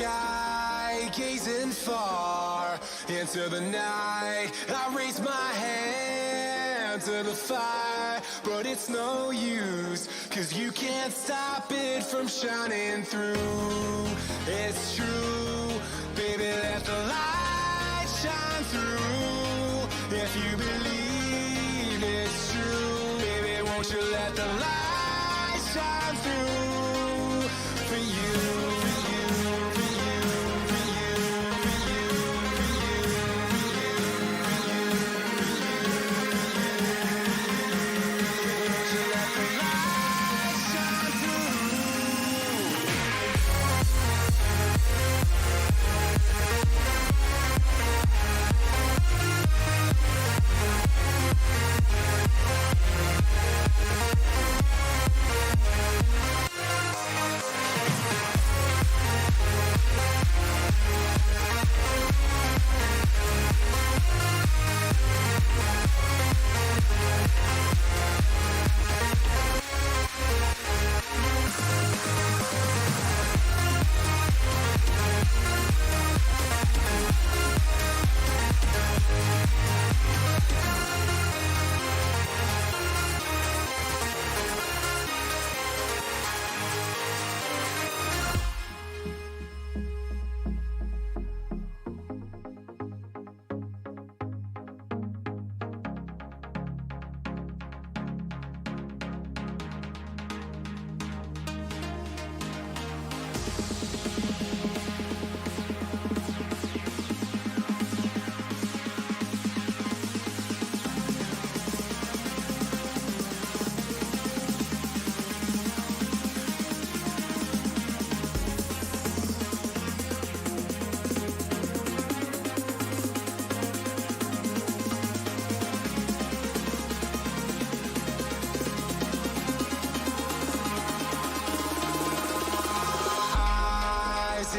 sky, gazing far into the night. I raise my hand to the fire, but it's no use, 'cause you can't stop it from shining through. It's true, baby, let the light shine through. If you believe it's true, baby, won't you let the light shine through for you.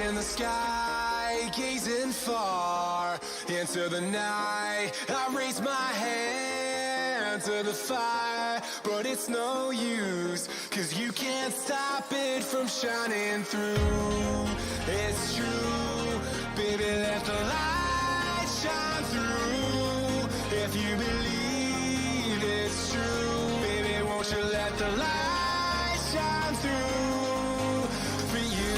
In the sky, gazing far into the night. I raise my hand to the fire, but it's no use, 'cause you can't stop it from shining through. It's true, baby, let the light shine through. If you believe it's true, baby, won't you let the light shine through for you.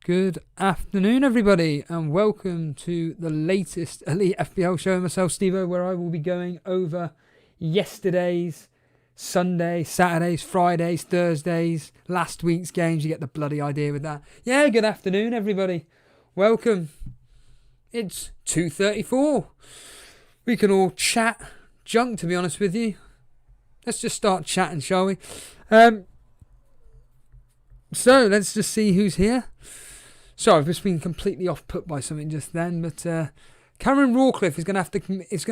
Good afternoon, everybody, and welcome to the latest Elite FPL show. Myself, Stevo, where I will be going over yesterday's, Sunday, Saturdays, Fridays, Thursdays, last week's games. You get the bloody idea with that. Yeah, good afternoon, everybody. Welcome. It's 2:34. We can all chat junk, to be honest with you. Let's just start chatting, shall we? So, let's just see who's here. Sorry, I've just been completely off-put by something just then, but Cameron Rawcliffe is going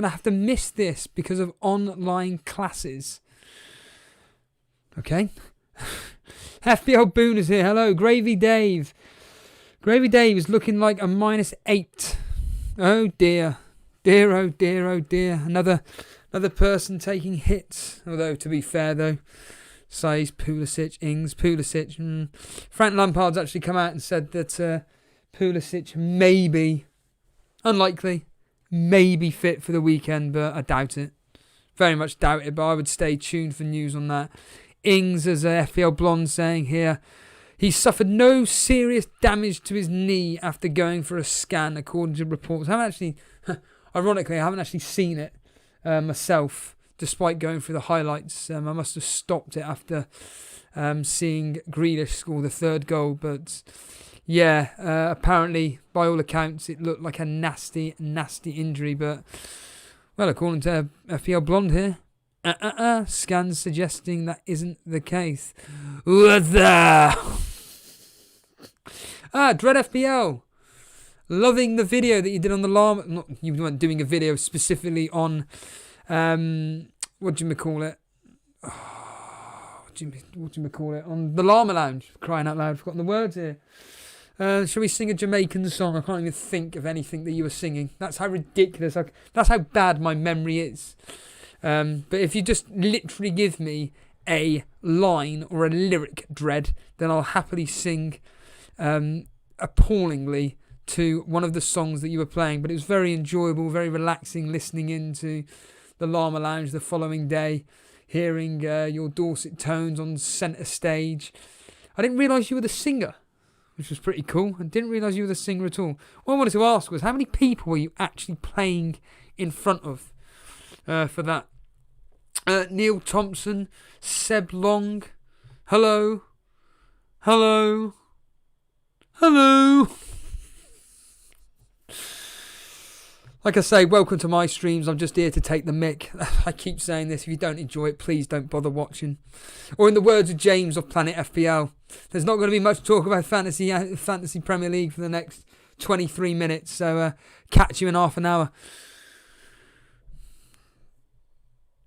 to have to miss this because of online classes. Okay. FPL Boone is here. Hello, Gravy Dave. Gravy Dave is looking like a -8. Oh dear, dear, oh dear, oh dear. Another person taking hits. Although to be fair though. Size, Pulisic, Ings, Pulisic. Frank Lampard's actually come out and said that Pulisic may be, unlikely, may be fit for the weekend, but I doubt it. Very much doubt it, but I would stay tuned for news on that. Ings, as a FPL Blonde saying here, He suffered no serious damage to his knee after going for a scan, according to reports. Ironically, I haven't actually seen it myself, despite going through the highlights. I must have stopped it after seeing Grealish score the third goal. But yeah, apparently, by all accounts, it looked like a nasty, nasty injury. But, well, according to FPL Blonde here, scans suggesting that isn't the case. What the? Dread FPL. Loving the video that you did on the llama. You weren't doing a video specifically on, what do you call it? What do you call it? On the Llama Lounge. Crying out loud, I've forgotten the words here. Shall we sing a Jamaican song? I can't even think of anything that you were singing. That's how ridiculous. That's how bad my memory is. But if you just literally give me a line or a lyric, Dread, then I'll happily sing appallingly to one of the songs that you were playing. But it was very enjoyable, very relaxing listening into the Llama Lounge the following day, hearing your Dorset tones on centre stage. I didn't realise you were the singer, which was pretty cool. I didn't realise you were the singer at all. What I wanted to ask was, how many people were you actually playing in front of for that? Neil Thompson, Seb Long, hello. Like I say, welcome to my streams. I'm just here to take the mick. I keep saying this. If you don't enjoy it, please don't bother watching. Or in the words of James of Planet FPL, there's not going to be much talk about fantasy Premier League for the next 23 minutes. So catch you in half an hour.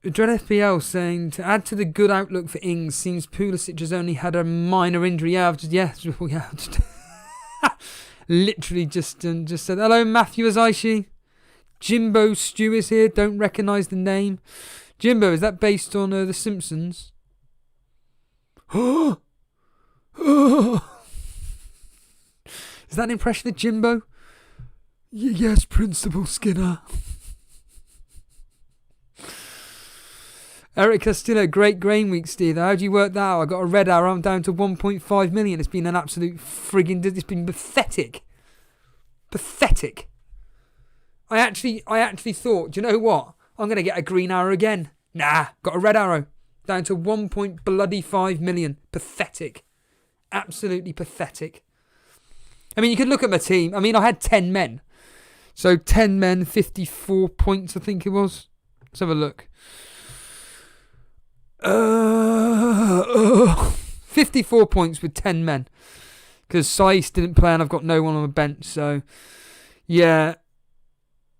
Dread FPL saying, to add to the good outlook for Ings, seems Pulisic has only had a minor injury. Literally just said, hello, Matthew Azaishi. Jimbo Stew is here. Don't recognise the name. Jimbo, is that based on The Simpsons? Is that an impression of Jimbo? Yes, Principal Skinner. Eric Castillo, great Gameweek steer. How do you work that out? I got a red arrow. I'm down to 1.5 million. It's been an absolute frigging... It's been pathetic. Pathetic. I actually thought, do you know what? I'm going to get a green arrow again. Nah, got a red arrow. Down to 1.5 million. Pathetic. Absolutely pathetic. I mean, you could look at my team. I mean, I had 10 men. So 10 men, 54 points, I think it was. Let's have a look. 54 points with 10 men. Because Saiss didn't play and I've got no one on the bench. So, yeah,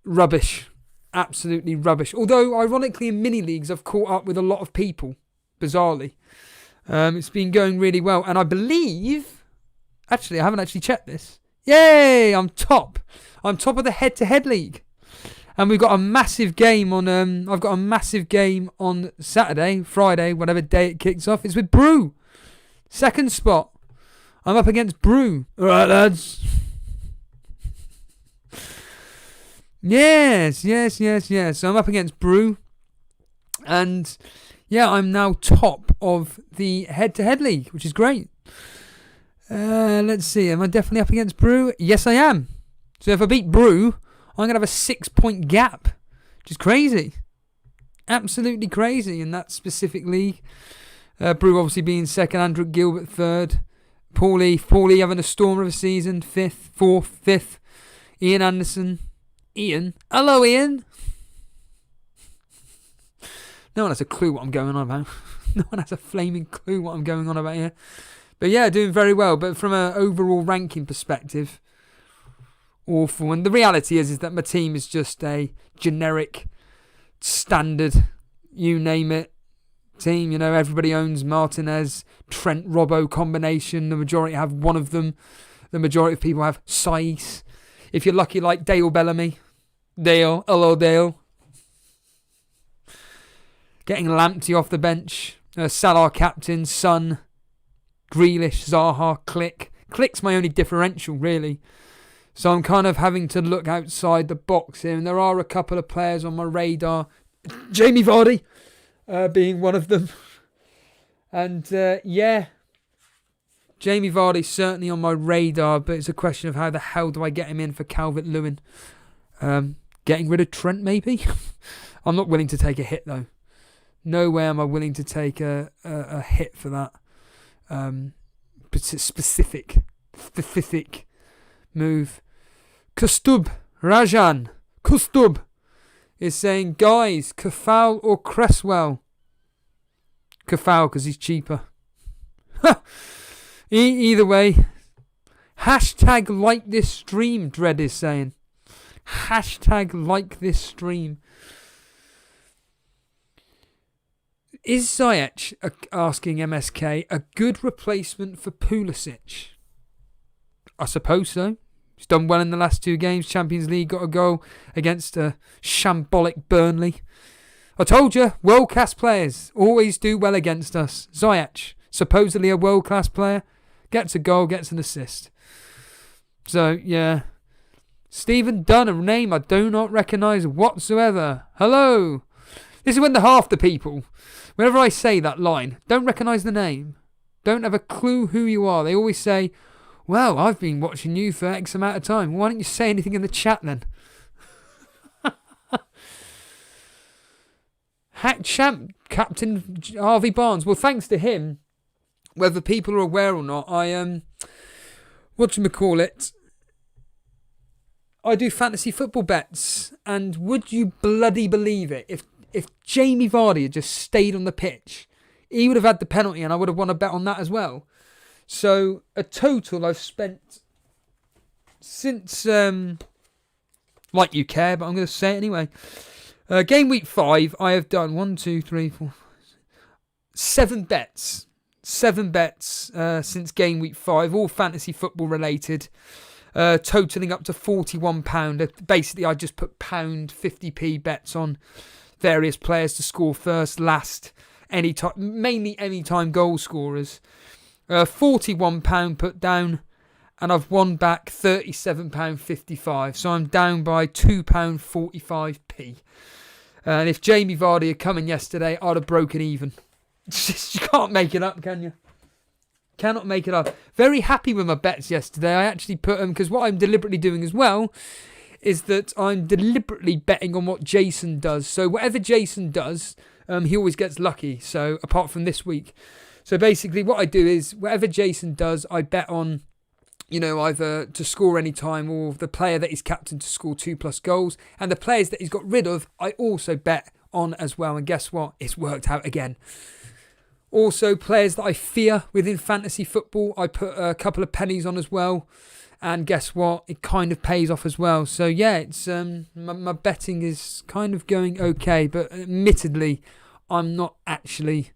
rubbish. Absolutely rubbish. Although, ironically, in mini-leagues, I've caught up with a lot of people. Bizarrely. It's been going really well. And I believe... Actually, I haven't actually checked this. Yay! I'm top. I'm top of the head-to-head league. And we've got a massive game on... I've got a massive game on Saturday, Friday, whatever day it kicks off. It's with Brew. Second spot. I'm up against Brew. All right, lads. Yes. So I'm up against Brew. And, yeah, I'm now top of the head-to-head league, which is great. Let's see. Am I definitely up against Brew? Yes, I am. So if I beat Brew... I'm going to have a 6-point gap, which is crazy. Absolutely crazy in that specific league. Brew obviously being second, Andrew Gilbert third. Paulie having a stormer of a season, fifth. Ian Anderson. Ian? Hello, Ian. No one has a clue what I'm going on about. No one has a flaming clue what I'm going on about here. But yeah, doing very well. But from an overall ranking perspective... awful. And the reality is that my team is just a generic, standard, you name it, team. You know, everybody owns Martinez, Trent, Robbo combination. The majority have one of them. The majority of people have Saiss. If you're lucky, like Dale Bellamy. Dale. Hello, Dale. Getting Lamptey off the bench. Salah captain, Son, Grealish, Zaha, Click. Click's my only differential, really. So I'm kind of having to look outside the box here. And there are a couple of players on my radar. Jamie Vardy being one of them. And, yeah. Jamie Vardy's certainly on my radar, but it's a question of how the hell do I get him in for Calvert-Lewin. Getting rid of Trent, maybe? I'm not willing to take a hit, though. No way am I willing to take a hit for that. Specific move. Rajan Kustub is saying, guys, Kafal or Cresswell? Kafal, because he's cheaper. Either way. Hashtag like this stream, Dread is saying. Hashtag like this stream. Is Ziyech, asking MSK, a good replacement for Pulisic? I suppose so. He's done well in the last 2 games. Champions League, got a goal against a shambolic Burnley. I told you, world-class players always do well against us. Ziyech, supposedly a world-class player, gets a goal, gets an assist. So, yeah. Stephen Dunn, a name I do not recognise whatsoever. Hello. This is when half the people, whenever I say that line, don't recognise the name, don't have a clue who you are. They always say, well, I've been watching you for X amount of time. Why don't you say anything in the chat then? Hack champ, Captain Harvey Barnes. Well, thanks to him, whether people are aware or not, I I do fantasy football bets, and would you bloody believe it? If Jamie Vardy had just stayed on the pitch, he would have had the penalty, and I would have won a bet on that as well. So a total I've spent since like you care, but I'm going to say it anyway. Game week 5, I have done 7 bets. 7 bets since game week 5, all fantasy football related. Totaling up to £41. Basically, I just put pound 50p bets on various players to score first, last, anytime, mainly anytime goal scorers. £41 put down, and I've won back £37.55. So I'm down by £2.45p. And if Jamie Vardy had come in yesterday, I'd have broken even. You can't make it up, can you? Cannot make it up. Very happy with my bets yesterday. I actually put them, because what I'm deliberately doing as well is that I'm deliberately betting on what Jason does. So whatever Jason does, he always gets lucky. So apart from this week. So basically what I do is whatever Jason does, I bet on, either to score any time or the player that he's captain to score 2+ goals. And the players that he's got rid of, I also bet on as well. And guess what? It's worked out again. Also, players that I fear within fantasy football, I put a couple of pennies on as well. And guess what? It kind of pays off as well. So yeah, it's my betting is kind of going okay. But admittedly, I'm not actually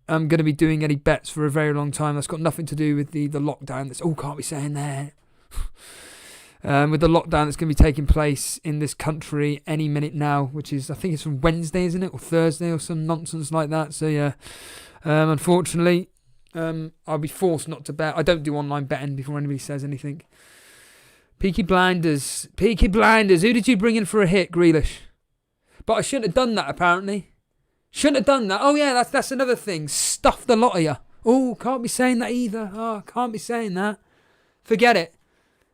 going to be doing any bets for a very long time. That's got nothing to do with the lockdown. That's all can't be saying there. With the lockdown that's going to be taking place in this country any minute now, which is, I think it's from Wednesday, isn't it? Or Thursday or some nonsense like that. So yeah. Unfortunately, I'll be forced not to bet. I don't do online betting before anybody says anything. Peaky Blinders. Who did you bring in for a hit? Grealish. But I shouldn't have done that, apparently. Shouldn't have done that. Oh, yeah, that's another thing. Stuff the lot of you. Oh, can't be saying that either. Oh, can't be saying that. Forget it.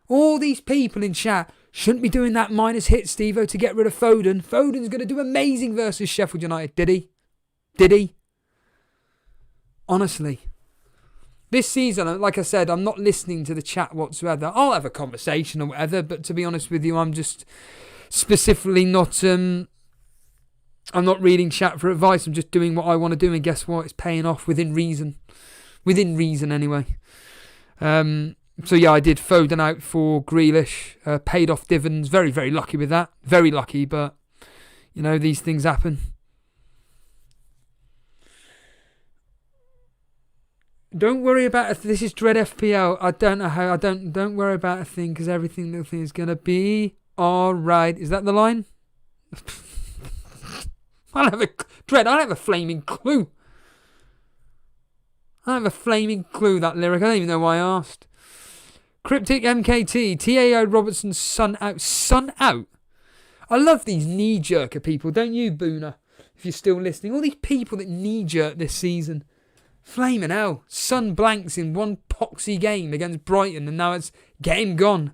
All these people in chat shouldn't be doing that minus hit, Steve-O, to get rid of Foden. Foden's going to do amazing versus Sheffield United. Did he? Honestly. This season, like I said, I'm not listening to the chat whatsoever. I'll have a conversation or whatever, but to be honest with you, I'm just specifically not... I'm not reading chat for advice. I'm just doing what I want to do, and guess what? It's paying off within reason. Within reason, anyway. So yeah, I did Foden out for Grealish. Paid off dividends. Very, very lucky with that. Very lucky, but, these things happen. Don't worry about it. This is Dread FPL. I don't know how. Don't worry about a thing, because everything is going to be alright. Is that the line? I don't have a flaming clue. That lyric. I don't even know why I asked. Cryptic MKT. TAA Robertson's son out. Son out? I love these knee-jerker people, don't you, Boona? If you're still listening. All these people that knee-jerk this season. Flaming hell. Son blanks in one poxy game against Brighton and now it's game gone.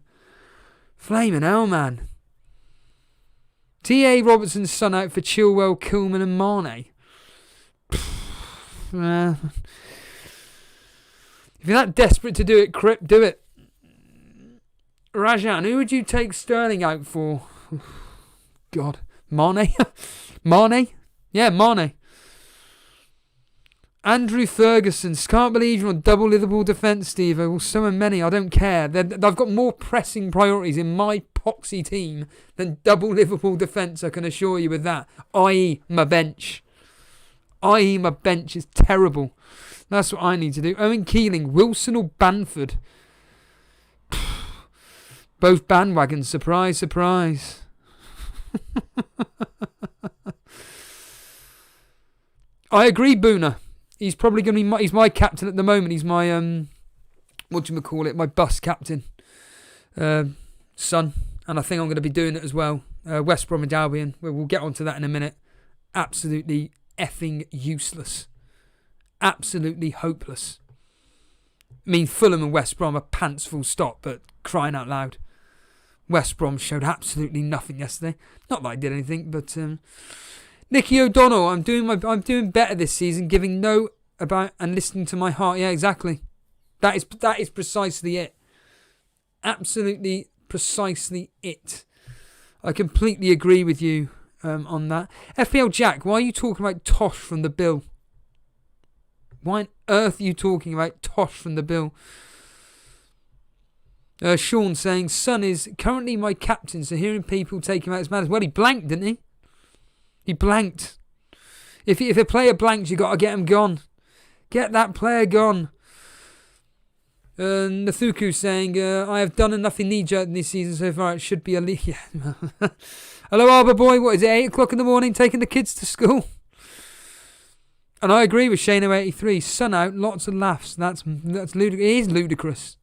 Flaming hell, man. TAA Robertson's son out for Chilwell, Kilman and Mane. If you're that desperate to do it, Crip, do it. Rajan, who would you take Sterling out for? God. Mane? Mane? Yeah, Mane. Andrew Ferguson. Can't believe you're on double Liverpool defence, Steve. Well, so are many. I don't care. I've got more pressing priorities in my poxy team than double Liverpool defence, I can assure you with that. I.e. my bench. I.e. my bench is terrible. That's what I need to do. Owen Keeling. Wilson or Bamford? Both bandwagons. Surprise, surprise. I agree, Boona. He's probably going to be he's my captain at the moment. He's my, my bus captain. Son. And I think I'm going to be doing it as well. West Bromwich Albion. We'll get onto that in a minute. Absolutely effing useless. Absolutely hopeless. I mean, Fulham and West Brom are pants full stop, but crying out loud. West Brom showed absolutely nothing yesterday. Not that I did anything, but Nicky O'Donnell, I'm doing better this season, giving no about and listening to my heart. Yeah, exactly. That is precisely it. Absolutely precisely it. I completely agree with you on that. FPL Jack, why are you talking about Tosh from the bill? Why on earth are you talking about Tosh from the bill? Sean saying, Son is currently my captain, so hearing people take him out as mad as well. He blanked, didn't he? He blanked. If a player blanks, you got to get him gone. Get that player gone. Nathuku saying, I have done enough in knee-jerk this season so far. It should be a league. Hello, Arbor Boy. What is it, 8 o'clock in the morning, taking the kids to school? And I agree with Shano83. Sun out, lots of laughs. That's ludicrous. It is ludicrous.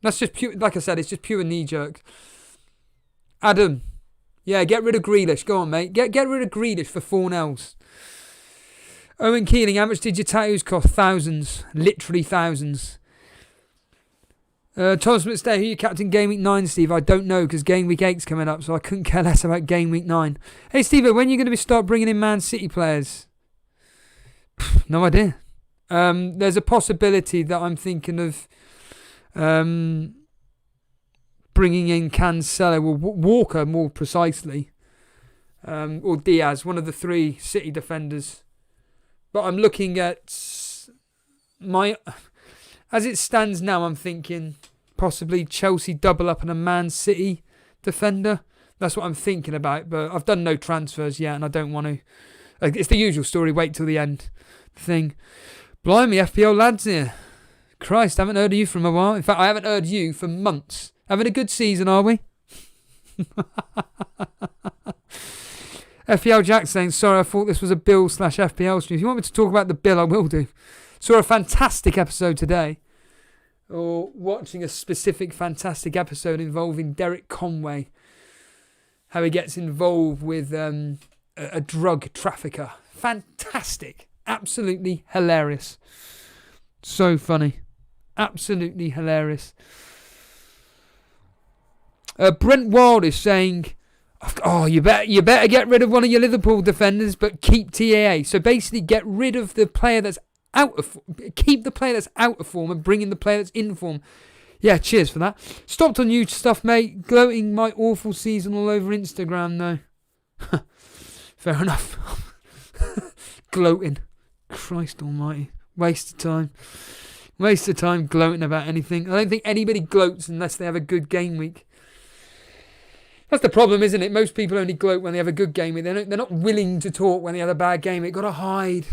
That's just pure, like I said, it's just pure knee-jerk. Adam. Yeah, get rid of Grealish. Go on, mate. Get rid of Grealish for 4 Ls. Owen Keeling, how much did your tattoos cost? Thousands. Literally thousands. Thomas McStay, who you captain Game Week 9, Steve? I don't know, because Game Week 8's coming up, so I couldn't care less about Game Week 9. Hey, Steve, when are you going to start bringing in Man City players? No idea. There's a possibility that I'm thinking of bringing in Cancelo, or Walker more precisely, or Diaz, one of the 3 City defenders. But I'm looking at as it stands now, I'm thinking possibly Chelsea double up on a Man City defender. That's what I'm thinking about, but I've done no transfers yet and I don't want to. It's the usual story, wait till the end thing. Blimey, FPL lads here. Christ, I haven't heard of you for a while. In fact, I haven't heard you for months. Having a good season, are we? FPL Jack saying, sorry, I thought this was a Bill/FPL stream. If you want me to talk about the Bill, I will do. Saw a fantastic episode today. Or watching a specific fantastic episode involving Derek Conway. How he gets involved with a drug trafficker. Fantastic. Absolutely hilarious. So funny. Absolutely hilarious. Brent Wild is saying, oh, you better get rid of one of your Liverpool defenders, but keep TAA. So basically, get rid of the player that's out of form. Keep the player that's out of form and bring in the player that's in form. Yeah, cheers for that. Stopped on you stuff, mate. Gloating my awful season all over Instagram, though. Fair enough. Gloating. Christ almighty. Waste of time. Waste of time gloating about anything. I don't think anybody gloats unless they have a good game week. That's the problem, isn't it? Most people only gloat when they have a good game week. They're not willing to talk when they have a bad game week. Got to hide.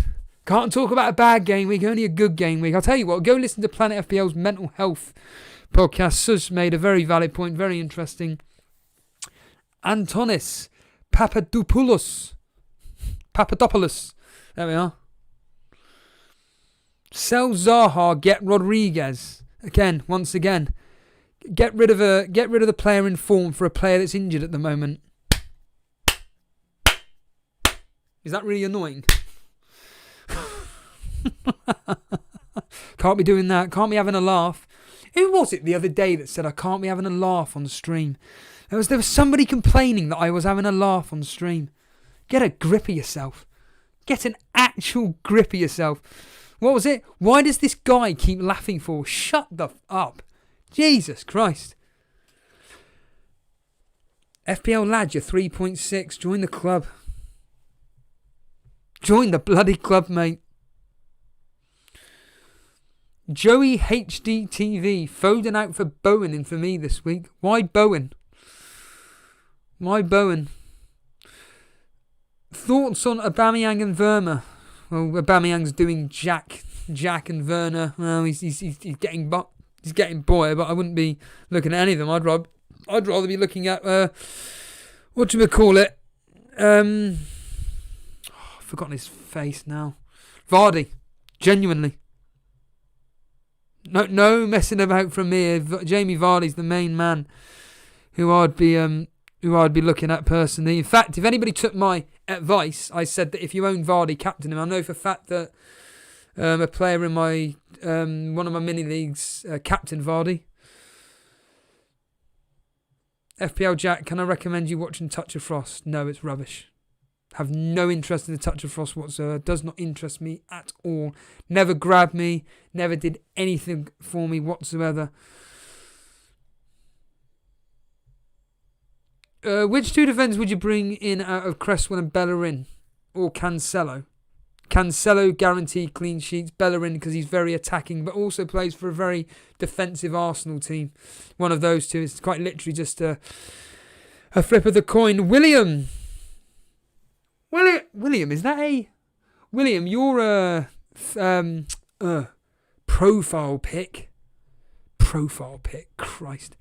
Can't talk about a bad game week, only a good game week. I'll tell you what, go listen to Planet FPL's mental health podcast. Sus made a very valid point, very interesting. Antonis Papadopoulos. There we are. Sell Zaha, get Rodriguez. Once again. Get rid of the player in form for a player that's injured at the moment. Is that really annoying? Can't be doing that. Can't be having a laugh. Who was it the other day that said I can't be having a laugh on the stream? There was somebody complaining that I was having a laugh on the stream. Get a grip of yourself. Get an actual grip of yourself. What was it? Why does this guy keep laughing for? Shut the up. Jesus Christ. FPL lad, you're 3.6. Join the club. Join the bloody club, mate. Joey HDTV. Foden out for Bowen in for me this week. Why Bowen? Why Bowen? Thoughts on Aubameyang and Werner? Well, Aubameyang's doing Jack and Werner. Well, he's getting boy, but I wouldn't be looking at any of them. I'd rather be looking at what do we call it? I've forgotten his face now. Vardy, genuinely. No messing about from me. Jamie Vardy's the main man who I'd be looking at personally. In fact, if anybody took my advice, I said that if you own Vardy, captain him. I know for a fact that a player in my one of my mini leagues captain Vardy. FPL Jack, can I recommend you watching Touch of Frost? No, it's rubbish. Have no interest in the Touch of Frost whatsoever. Does not interest me at all. Never grabbed me. Never did anything for me whatsoever. Which two defenders would you bring in out of Cresswell and Bellerin? Or Cancelo? Cancelo guaranteed clean sheets. Bellerin because he's very attacking, but also plays for a very defensive Arsenal team. One of those two. It's quite literally just a flip of the coin. William, is that a... William, you're a profile pic. Profile pic, Christ.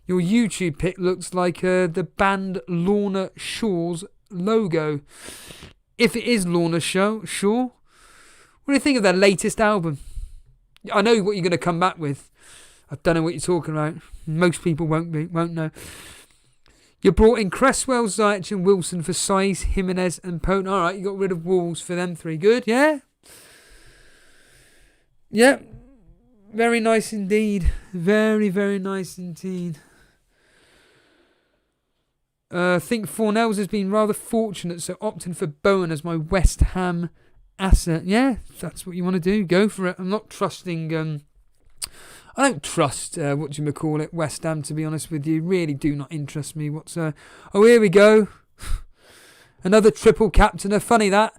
Your YouTube pic looks like the band Lorna Shaw's logo. If it is Lorna Shaw, what do you think of their latest album? I know what you're going to come back with. I don't know what you're talking about. Most people won't know. You brought in Cresswell, Ziyech and Wilson for size, Jimenez and Potent. All right, you got rid of Wolves for them three. Good, yeah? Yeah. Very nice indeed. Very, very nice indeed. I think Fornells has been rather fortunate, so opting for Bowen as my West Ham asset. Yeah, if that's what you want to do, go for it. I'm not trusting... I don't trust, West Ham, to be honest with you. Really do not interest me whatsoever. Oh, here we go. Another triple captainer. Funny that.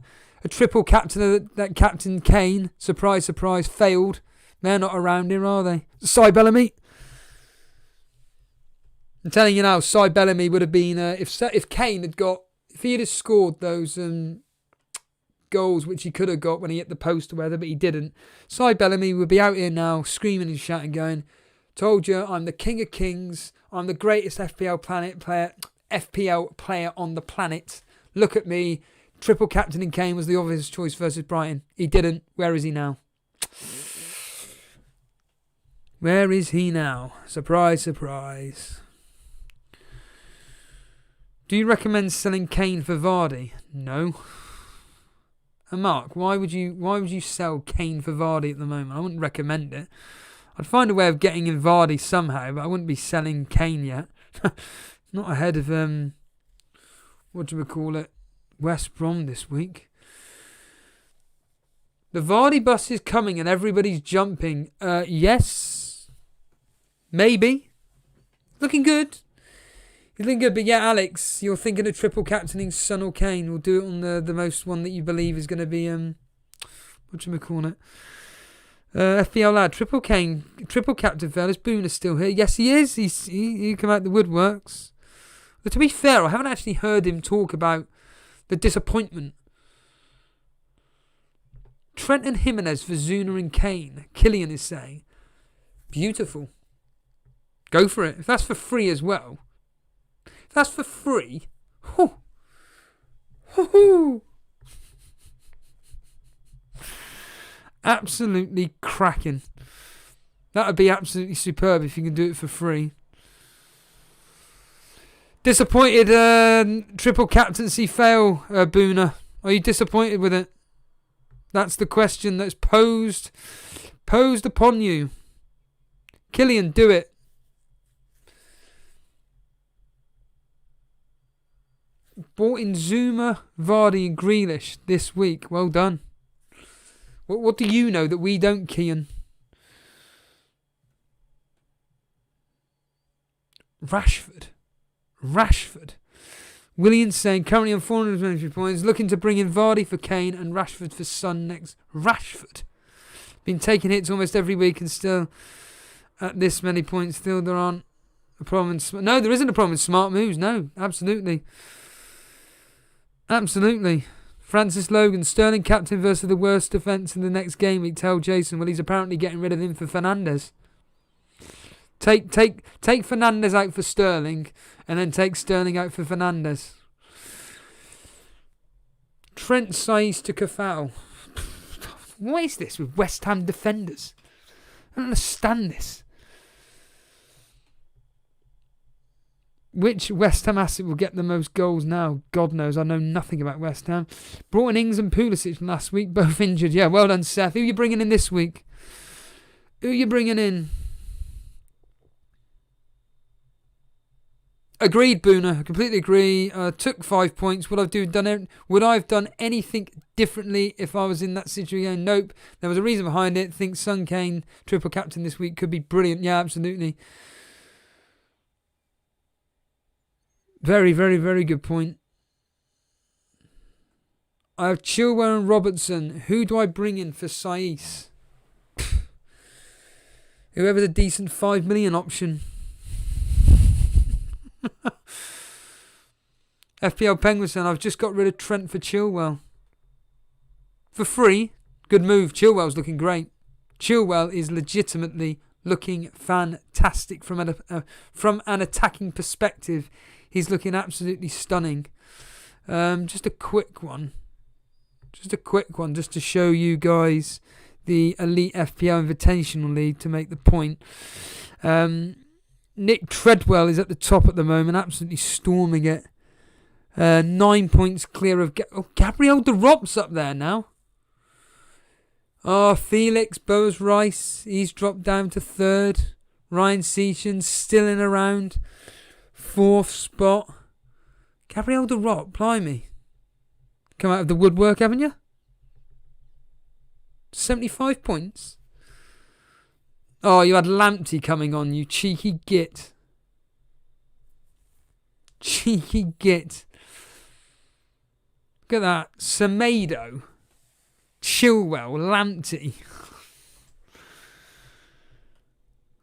A triple captainer that Captain Kane, surprise, surprise, failed. They're not around here, are they? Cy Bellamy. I'm telling you now, Cy Bellamy would have been... if Kane had got... If he had scored those goals, which he could have got when he hit the post or whatever, but he didn't, Cy Bellamy would be out here now screaming and shouting, going, told you, I'm the king of kings. I'm the greatest FPL player on the planet. Look at me. Triple captaining Kane was the obvious choice versus Brighton. He didn't. Where is he now? Where is he now? Surprise, surprise. Do you recommend selling Kane for Vardy? No. And Mark, why would you sell Kane for Vardy at the moment? I wouldn't recommend it. I'd find a way of getting in Vardy somehow, but I wouldn't be selling Kane yet. Not ahead of West Brom this week. The Vardy bus is coming and everybody's jumping. Yes. Maybe. Looking good. He's looking good, but yeah, Alex, you're thinking of triple captaining Son or Kane. We'll do it on the most one that you believe is going to be, FPL lad, triple captain fellas. Boone is still here. Yes, he is. He come out the woodworks. But to be fair, I haven't actually heard him talk about the disappointment. Trent and Jimenez for Zuna and Kane. Killian is saying, beautiful. Go for it. If that's for free as well. If that's for free, absolutely cracking. That would be absolutely superb if you can do it for free. Disappointed triple captaincy fail, Boona. Are you disappointed with it? That's the question that's posed upon you. Killian, do it. Bought in Zuma, Vardy and Grealish this week. Well done. What do you know that we don't, Kian? Rashford. Williams saying currently on 423 points, looking to bring in Vardy for Kane and Rashford for Son next. Rashford. Been taking hits almost every week and still at this many points. Still there aren't a problem. No, there isn't a problem with smart moves. No, absolutely. Absolutely. Francis Logan, Sterling captain versus the worst defence in the next game week. Tell Jason. Well, he's apparently getting rid of him for Fernandes. Take Fernandes out for Sterling, and then take Sterling out for Fernandes. Trent Saiz to Kafal. What is this with West Ham defenders? I don't understand this. Which West Ham asset will get the most goals now? God knows, I know nothing about West Ham. Brought in Ings and Pulisic last week, both injured. Yeah, well done, Seth. Who are you bringing in this week? Who are you bringing in? Agreed, Boona. I completely agree. Took 5 points. Would I have done anything differently if I was in that situation? Nope. There was a reason behind it. Think Son Kane, triple captain this week, could be brilliant. Yeah, absolutely. Very, very, very good point. I have Chilwell and Robertson. Who do I bring in for Saiz? Whoever's a decent 5 million option. FPL Penguin, I've just got rid of Trent for Chilwell. For free. Good move. Chilwell's looking great. Chilwell is legitimately looking fantastic from an attacking perspective. He's looking absolutely stunning. Just a quick one just to show you guys the Elite FPL Invitational League to make the point. Nick Treadwell is at the top at the moment, absolutely storming it. 9 points clear of... Gabriel De Rop's up there now. Felix Boas Rice, he's dropped down to third. Ryan Seachin still in around fourth spot. Gabriel De Rop, blimey. Come out of the woodwork, haven't you? 75 points. Oh, you had Lamptey coming on, you cheeky git. Cheeky git. Look at that. Semedo. Chilwell. Lamptey.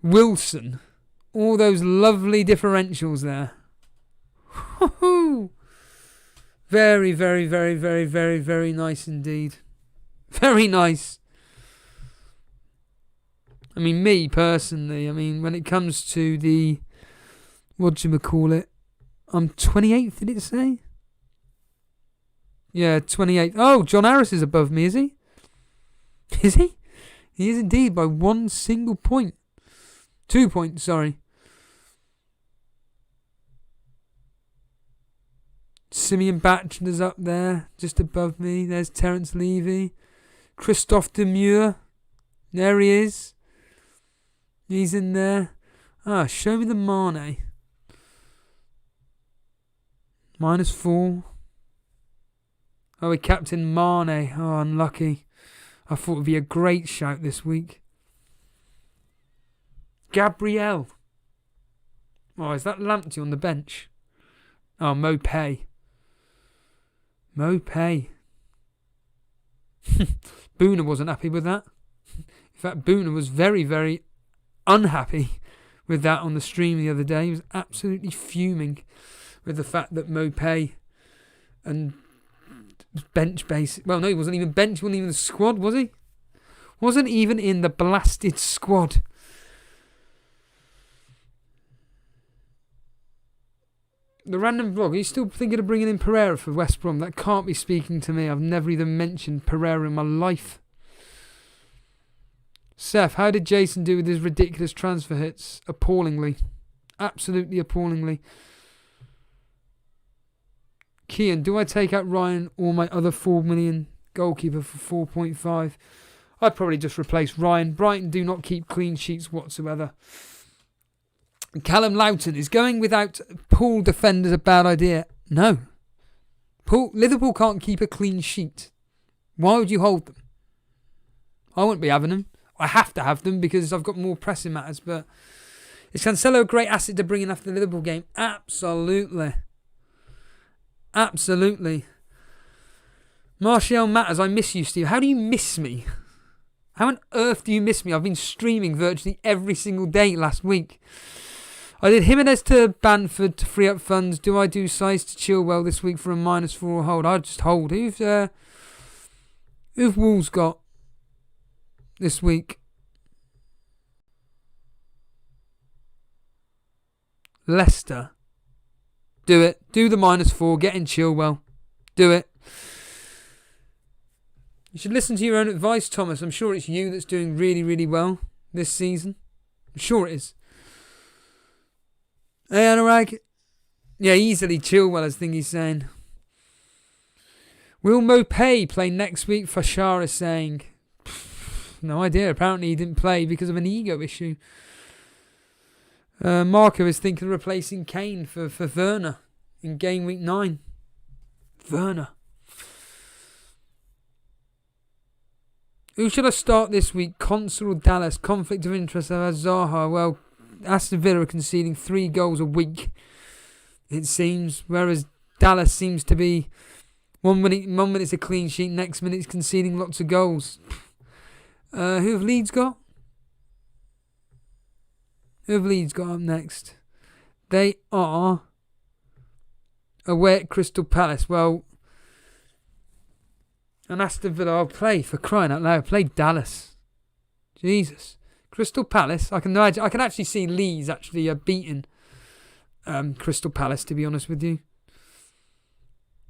Wilson. All those lovely differentials there. Very, very, very, very, very, very nice indeed. Very nice. I mean, me personally, when it comes to the, whatchamacallit, I'm 28th, did it say? Yeah, 28th. Oh, John Harris is above me, is he? Is he? He is indeed by 1 single point. 2 points, sorry. Simeon Batchelor's up there, just above me. There's Terence Levy. Christophe Demure. There he is. He's in there. Show me the Mane. -4. Oh, we captain Mane. Oh, unlucky. I thought it would be a great shout this week. Gabriel. Oh, is that Lamptey on the bench? Oh, Mopay. Boona wasn't happy with that. In fact, Boona was very, very unhappy with that on the stream the other day. He was absolutely fuming with the fact that Mopay and bench base... Well, no, he wasn't even bench. He wasn't even in the squad, was he? Wasn't even in the blasted squad. The random vlog, are you still thinking of bringing in Pereira for West Brom? That can't be speaking to me. I've never even mentioned Pereira in my life. Seth, how did Jason do with his ridiculous transfer hits? Appallingly. Absolutely appallingly. Kian, do I take out Ryan or my other 4 million goalkeeper for 4.5. I'd probably just replace Ryan. Brighton do not keep clean sheets whatsoever. Callum Loughton, is going without Pool defenders a bad idea? No. Liverpool can't keep a clean sheet. Why would you hold them? I wouldn't be having them. I have to have them because I've got more pressing matters. But is Cancelo a great asset to bring in after the Liverpool game? Absolutely. Absolutely. Martial matters. I miss you, Steve. How do you miss me? How on earth do you miss me? I've been streaming virtually every single day last week. I did Jimenez to Bamford to free up funds. Do I do size to Chilwell this week for a -4 hold? I'd just hold. Who've Wolves got this week? Leicester. Do it. Do the -4. Get in Chilwell. Do it. You should listen to your own advice, Thomas. I'm sure it's you that's doing really, really well this season. I'm sure it is. Hey, Anurag. Yeah, easily Chilwell, I think he's saying. Will Mopay play next week? Fashar is saying. No idea. Apparently he didn't play because of an ego issue. Marco is thinking of replacing Kane for Werner in game week 9. Werner. Who should I start this week? Consul or Dallas? Conflict of interest of Zaha. Well, Aston Villa are conceding 3 goals a week, it seems, whereas Dallas seems to be one minute it's a clean sheet, next minute it's conceding lots of goals. Who have Leeds got? Who have Leeds got up next? They are away at Crystal Palace. Well, and Aston Villa, I'll play, for crying out loud. Play Dallas. Jesus. Crystal Palace. I can actually see Leeds actually beating Crystal Palace, to be honest with you.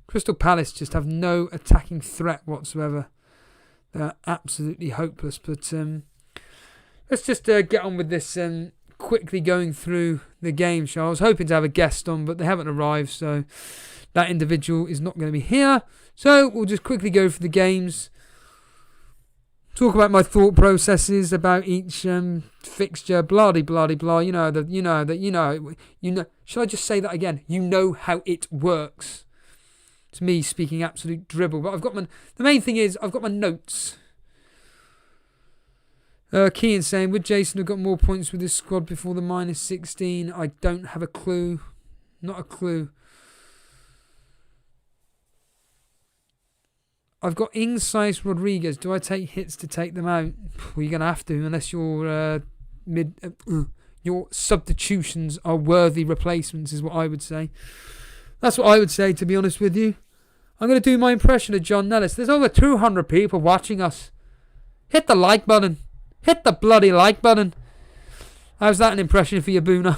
Crystal Palace just have no attacking threat whatsoever. They're absolutely hopeless. But let's just get on with this quickly going through the game show. I was hoping to have a guest on, but they haven't arrived, so that individual is not going to be here. So we'll just quickly go through the games. Talk about my thought processes about each fixture, blah blah blah. You know. Shall I just say that again? You know how it works. It's me speaking absolute dribble, but the main thing is I've got my notes. Kean saying, would Jason have got more points with his squad before the -16? I don't have a clue. Not a clue. I've got Ings, Rodriguez. Do I take hits to take them out? Well, you're going to have to, unless your your substitutions are worthy replacements, is what I would say. That's what I would say, to be honest with you. I'm going to do my impression of John Nellis. There's over 200 people watching us. Hit the like button. Hit the bloody like button. How's that an impression for you, Boona?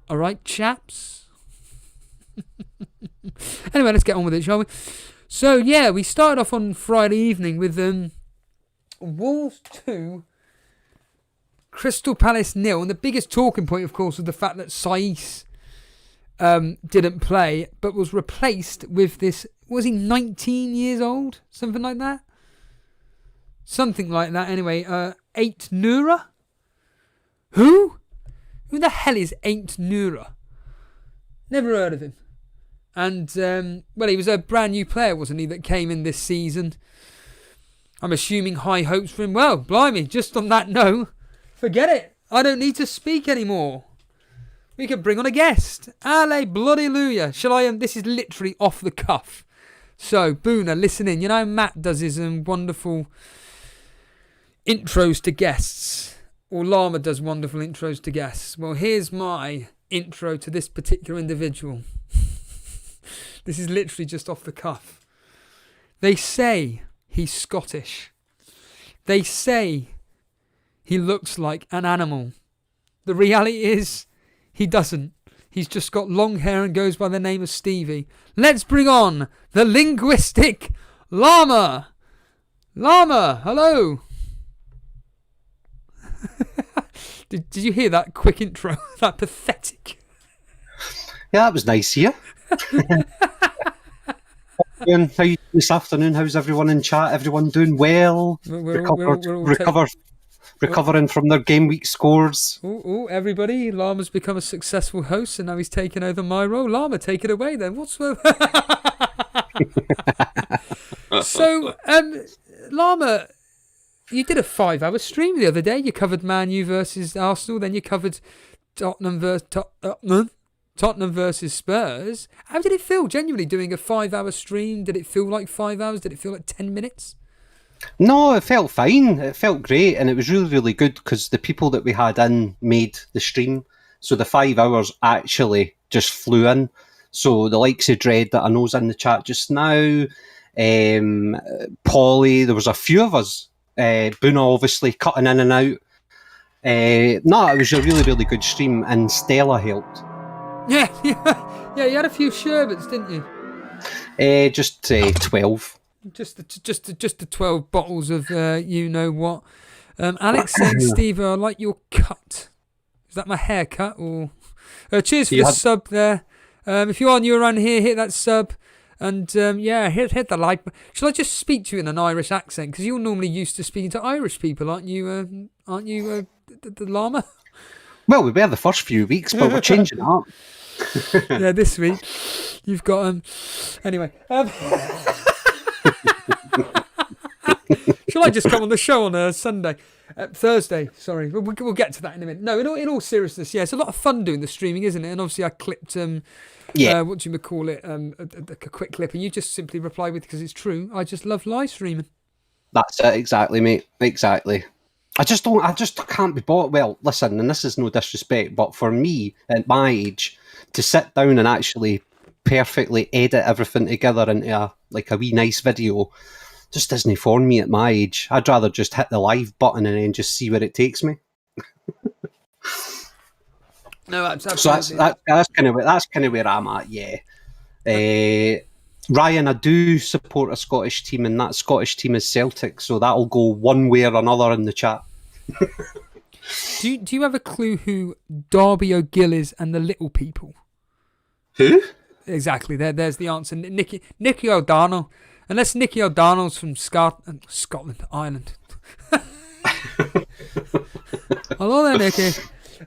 All right, chaps. Anyway, let's get on with it, shall we? So, yeah, we started off on Friday evening with Wolves 2, Crystal Palace 0. And the biggest talking point, of course, was the fact that Saiss didn't play, but was replaced with this, was he 19 years old? Something like that? Something like that, anyway. Eight Nura? Who? Who the hell is Eight Nura? Never heard of him. And, he was a brand new player, wasn't he, that came in this season. I'm assuming high hopes for him. Well, blimey, just on that note, forget it. I don't need to speak anymore. We could bring on a guest. Alleluia. Shall I? This is literally off the cuff. So, Boona, listen in. You know, Matt does his wonderful intros to guests. Or Llama does wonderful intros to guests. Well, here's my intro to this particular individual. This is literally just off the cuff. They say he's Scottish. They say he looks like an animal. The reality is he doesn't. He's just got long hair and goes by the name of Stevie. Let's bring on the linguistic Llama. Llama, hello. Did you hear that quick intro? That pathetic. Yeah, that was nice here. doing? How you doing this afternoon? How's everyone in chat? Everyone doing well? Recovering from their game week scores. Everybody. Llama's become a successful host and now he's taken over my role. Llama, take it away then. So, Llama, you did a 5-hour stream the other day. You covered Man U versus Arsenal, then you covered Tottenham versus Spurs. How did it feel, genuinely, doing a 5-hour stream? Did it feel like 5 hours? Did it feel like 10 minutes? No, it felt fine. It felt great, and it was really, really good because the people that we had in made the stream. So the 5 hours actually just flew in. So the likes of Dread that I know's in the chat just now, Polly, there was a few of us. Boona obviously cutting in and out. It was a really, really good stream, and Stella helped. Yeah, you had a few sherbets, didn't you? Just 12. Just the 12 bottles of you know what. Alex saying, Steve, I like your cut. Is that my haircut? Or cheers for the sub there. If you are new around here, hit that sub. And hit the like. Shall I just speak to you in an Irish accent? Because you're normally used to speaking to Irish people, aren't you? The Llama? Well, we were the first few weeks, but we're changing it up. Yeah, this week you've got anyway. Shall I just come on the show on a Thursday? Sorry, we'll get to that in a minute. No, in all seriousness, yeah, it's a lot of fun doing the streaming, isn't it? And obviously, I clipped what do you call it? A quick clip, and you just simply reply with, because it's true. I just love live streaming. That's it, exactly, mate. Exactly. I just can't be bought. Well, listen, and this is no disrespect, but for me at my age, to sit down and actually perfectly edit everything together into a wee nice video just isn't for me at my age. I'd rather just hit the live button and then just see where it takes me. No, absolutely. So that's kind of where I'm at. Yeah, Ryan, I do support a Scottish team, and that Scottish team is Celtic. So that'll go one way or another in the chat. Do you have a clue who Darby O'Gill is and the Little People? Who? Exactly. There's the answer. Nicky O'Donnell. Unless Nicky O'Donnell's from Scotland, Ireland. Hello there, Nicky.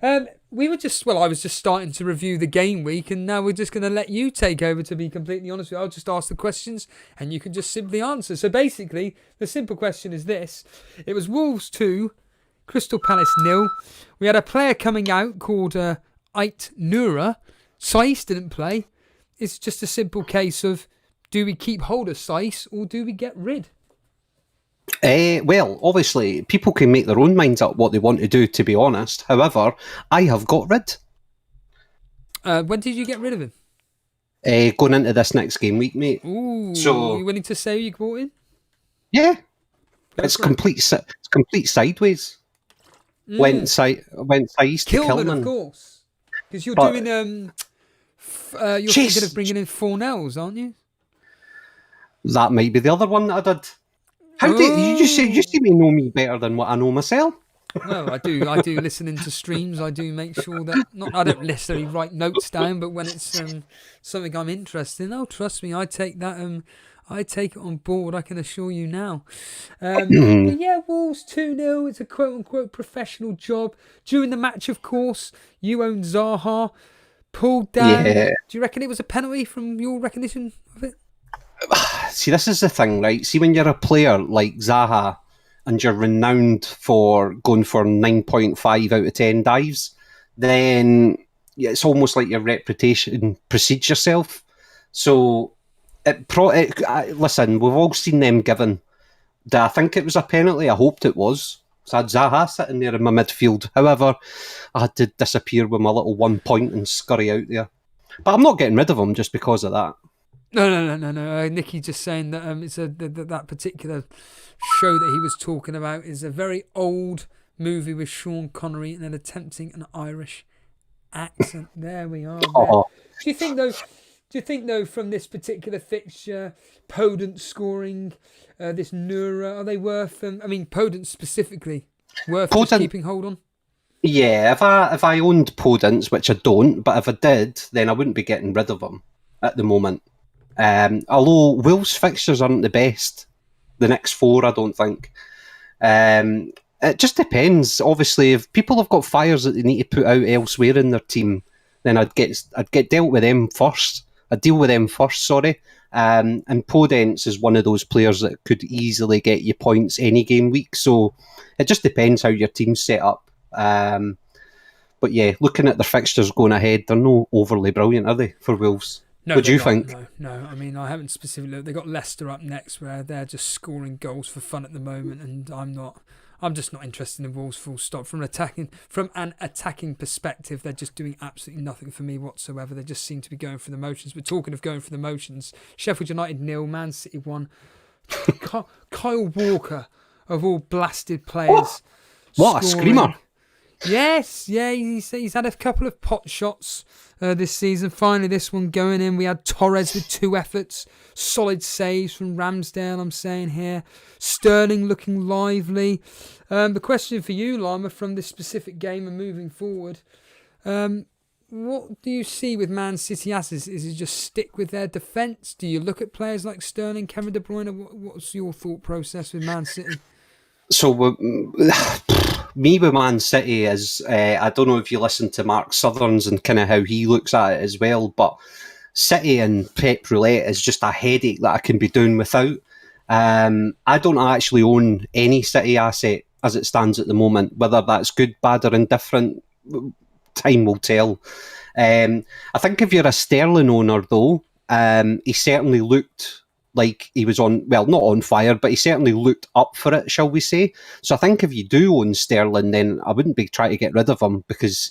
I was just starting to review the game week, and now we're just going to let you take over, to be completely honest with you. I'll just ask the questions, and you can just simply answer. So basically, the simple question is this. It was Wolves 2, Crystal Palace 0. We had a player coming out called Ait Nura. Saiss didn't play. It's just a simple case of, do we keep hold of Saiss or do we get rid? Well, obviously, people can make their own minds up what they want to do, to be honest. However, I have got rid. When did you get rid of him? Going into this next game week, mate. Ooh, so, are you willing to say you bought in? Yeah. It's complete sideways. Went Saiss to Kilman. Of course. Because you're doing... you're thinking of bringing in 4-0s, aren't you? That might be the other one that I did. How do you seem to know me better than what I know myself? Well, I do listen into streams. I do make sure that I don't necessarily write notes down, but when it's something I'm interested in, trust me, I take that. I take it on board. I can assure you now. But yeah, Wolves 2-0. It's a quote unquote professional job. During the match, of course, you owned Zaha. Pulled down. Yeah. Do you reckon it was a penalty from your recognition of it? See, this is the thing, right? See, when you're a player like Zaha and you're renowned for going for 9.5 out of 10 dives, then it's almost like your reputation precedes yourself. So, listen, we've all seen them given. Do I think it was a penalty? I hoped it was. So I had Zaha sitting there in my midfield. However, I had to disappear with my little 1 point and scurry out there. But I'm not getting rid of him just because of that. No. Nicky just saying that it's that particular show that he was talking about is a very old movie with Sean Connery and then attempting an Irish accent. There we are. Oh. Do you think though from this particular fixture, Podence scoring, this Nura, are they worth? Podence specifically worth just keeping hold on? Yeah, if I owned Podence, which I don't, but if I did, then I wouldn't be getting rid of him at the moment. Although Wolves' fixtures aren't the best, the next 4, I don't think. It just depends. Obviously, if people have got fires that they need to put out elsewhere in their team, then I'd get dealt with them first. I'd deal with them first. Sorry. And Podence is one of those players that could easily get you points any game week. So it just depends how your team's set up. But yeah, looking at their fixtures going ahead, they're no overly brilliant, are they, for Wolves? No, what do you not, think? No. I mean, I haven't specifically looked. They've got Leicester up next, where they're just scoring goals for fun at the moment, and I'm just not interested in Wolves. Full stop. From an attacking perspective, they're just doing absolutely nothing for me whatsoever. They just seem to be going for the motions. But talking of going for the motions, Sheffield United 0, Man City 1. Kyle Walker, of all blasted players, what a screamer! Yes, yeah, he's had a couple of pot shots this season. Finally, this one going in. We had Torres with 2 efforts. Solid saves from Ramsdale, I'm saying here. Sterling looking lively. The question for you, Lama, from this specific game and moving forward, what do you see with Man City assets? Is it just stick with their defence? Do you look at players like Sterling, Kevin De Bruyne? What's your thought process with Man City? So, me with Man City is, I don't know if you listen to Mark Southerns and kind of how he looks at it as well, but City and Pep Roulette is just a headache that I can be doing without. I don't actually own any City asset as it stands at the moment. Whether that's good, bad or indifferent, time will tell. I think if you're a Sterling owner though, he certainly looked like he was not on fire, but he certainly looked up for it, shall we say. So I think if you do own Sterling, then I wouldn't be trying to get rid of him, because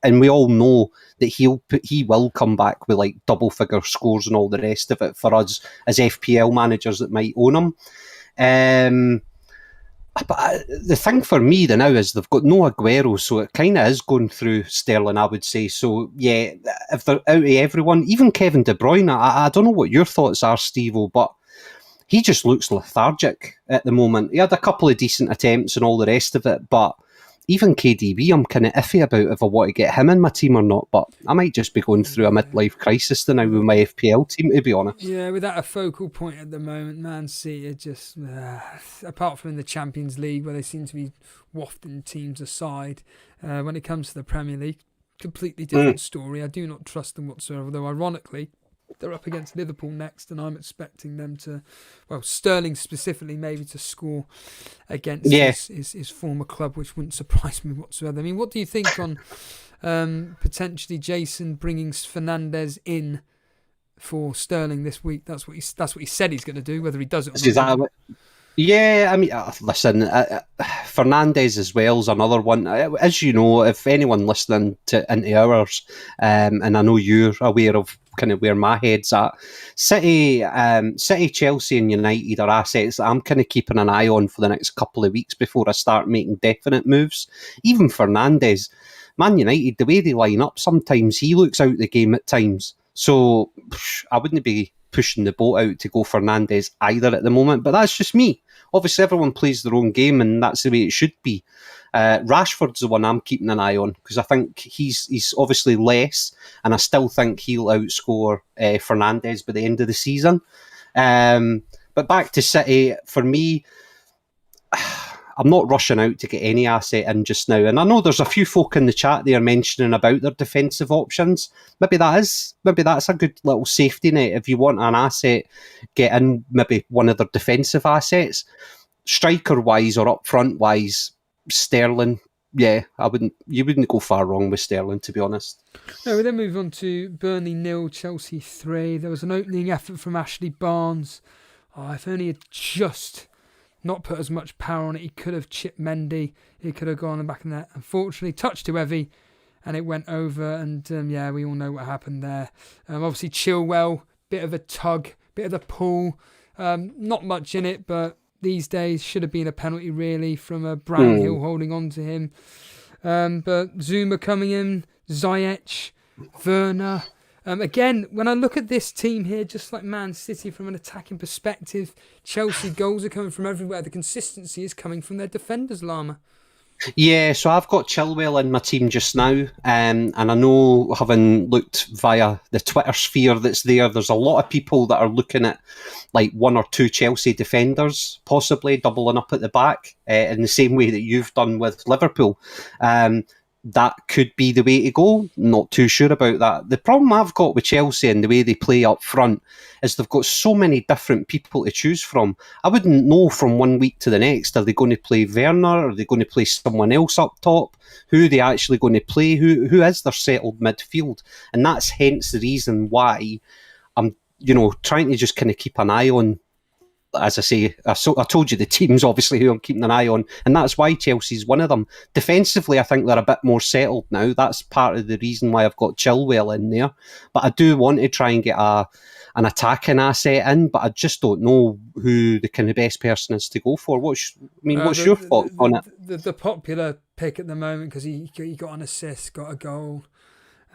and we all know that he will come back with like double figure scores and all the rest of it for us as FPL managers that might own him. But the thing for me now is they've got no Aguero, so it kind of is going through Sterling, I would say. So, yeah, if they're out of everyone, even Kevin De Bruyne, I don't know what your thoughts are, Steve-O, but he just looks lethargic at the moment. He had a couple of decent attempts and all the rest of it, but even KDB, I'm kind of iffy about if I want to get him in my team or not, but I might just be going through a midlife crisis now with my FPL team, to be honest. Yeah, without a focal point at the moment, Man City are just, apart from in the Champions League, where they seem to be wafting teams aside, when it comes to the Premier League, completely different story. I do not trust them whatsoever, though ironically, they're up against Liverpool next, and I'm expecting them to, Sterling specifically, maybe to score against his former club, which wouldn't surprise me whatsoever. I mean, what do you think on potentially Jason bringing Fernandes in for Sterling this week? That's what he said he's going to do. Whether he does it or not. Yeah, I mean, listen, Fernandes as well is another one. As you know, if anyone listening into ours, and I know you're aware of kind of where my head's at, City, Chelsea and United are assets that I'm kind of keeping an eye on for the next couple of weeks before I start making definite moves. Even Fernandes, Man United, the way they line up, sometimes he looks out the game at times. So I wouldn't be pushing the boat out to go Fernandes either at the moment, but that's just me. Obviously, everyone plays their own game, and that's the way it should be. Rashford's the one I'm keeping an eye on, because I think he's obviously less, and I still think he'll outscore Fernandes by the end of the season. But back to City, for me, I'm not rushing out to get any asset in just now. And I know there's a few folk in the chat there mentioning about their defensive options. Maybe that's a good little safety net. If you want an asset, get in maybe one of their defensive assets. Striker-wise or up-front-wise, Sterling, yeah, you wouldn't go far wrong with Sterling, to be honest. No, we then move on to Burnley 0, Chelsea 3. There was an opening effort from Ashley Barnes. If only had just not put as much power on it, he could have chipped Mendy. He could have gone back in there. Unfortunately, touched too heavy, and it went over. And we all know what happened there. Obviously, Chilwell, bit of a tug, bit of a pull. Not much in it, but these days should have been a penalty really from Brownhill holding on to him. But Zuma coming in, Ziyech, Werner. Again, when I look at this team here, just like Man City from an attacking perspective, Chelsea goals are coming from everywhere. The consistency is coming from their defenders, Lama. Yeah, so I've got Chilwell in my team just now, and I know, having looked via the Twitter sphere that's there's a lot of people that are looking at like one or two Chelsea defenders, possibly doubling up at the back in the same way that you've done with Liverpool. That could be the way to go. Not too sure about that. The problem I've got with Chelsea and the way they play up front is they've got so many different people to choose from. I wouldn't know from one week to the next, are they going to play Werner? Are they going to play someone else up top? Who are they actually going to play? Who is their settled midfield? And that's hence the reason why I'm, trying to just kind of keep an eye on. As I say, I told you the teams obviously who I'm keeping an eye on, and that's why Chelsea's one of them. Defensively, I think they're a bit more settled now. That's part of the reason why I've got Chilwell in there. But I do want to try and get an attacking asset in, but I just don't know who the kind of best person is to go for. What's your thought on it? The popular pick at the moment, because he got an assist, got a goal.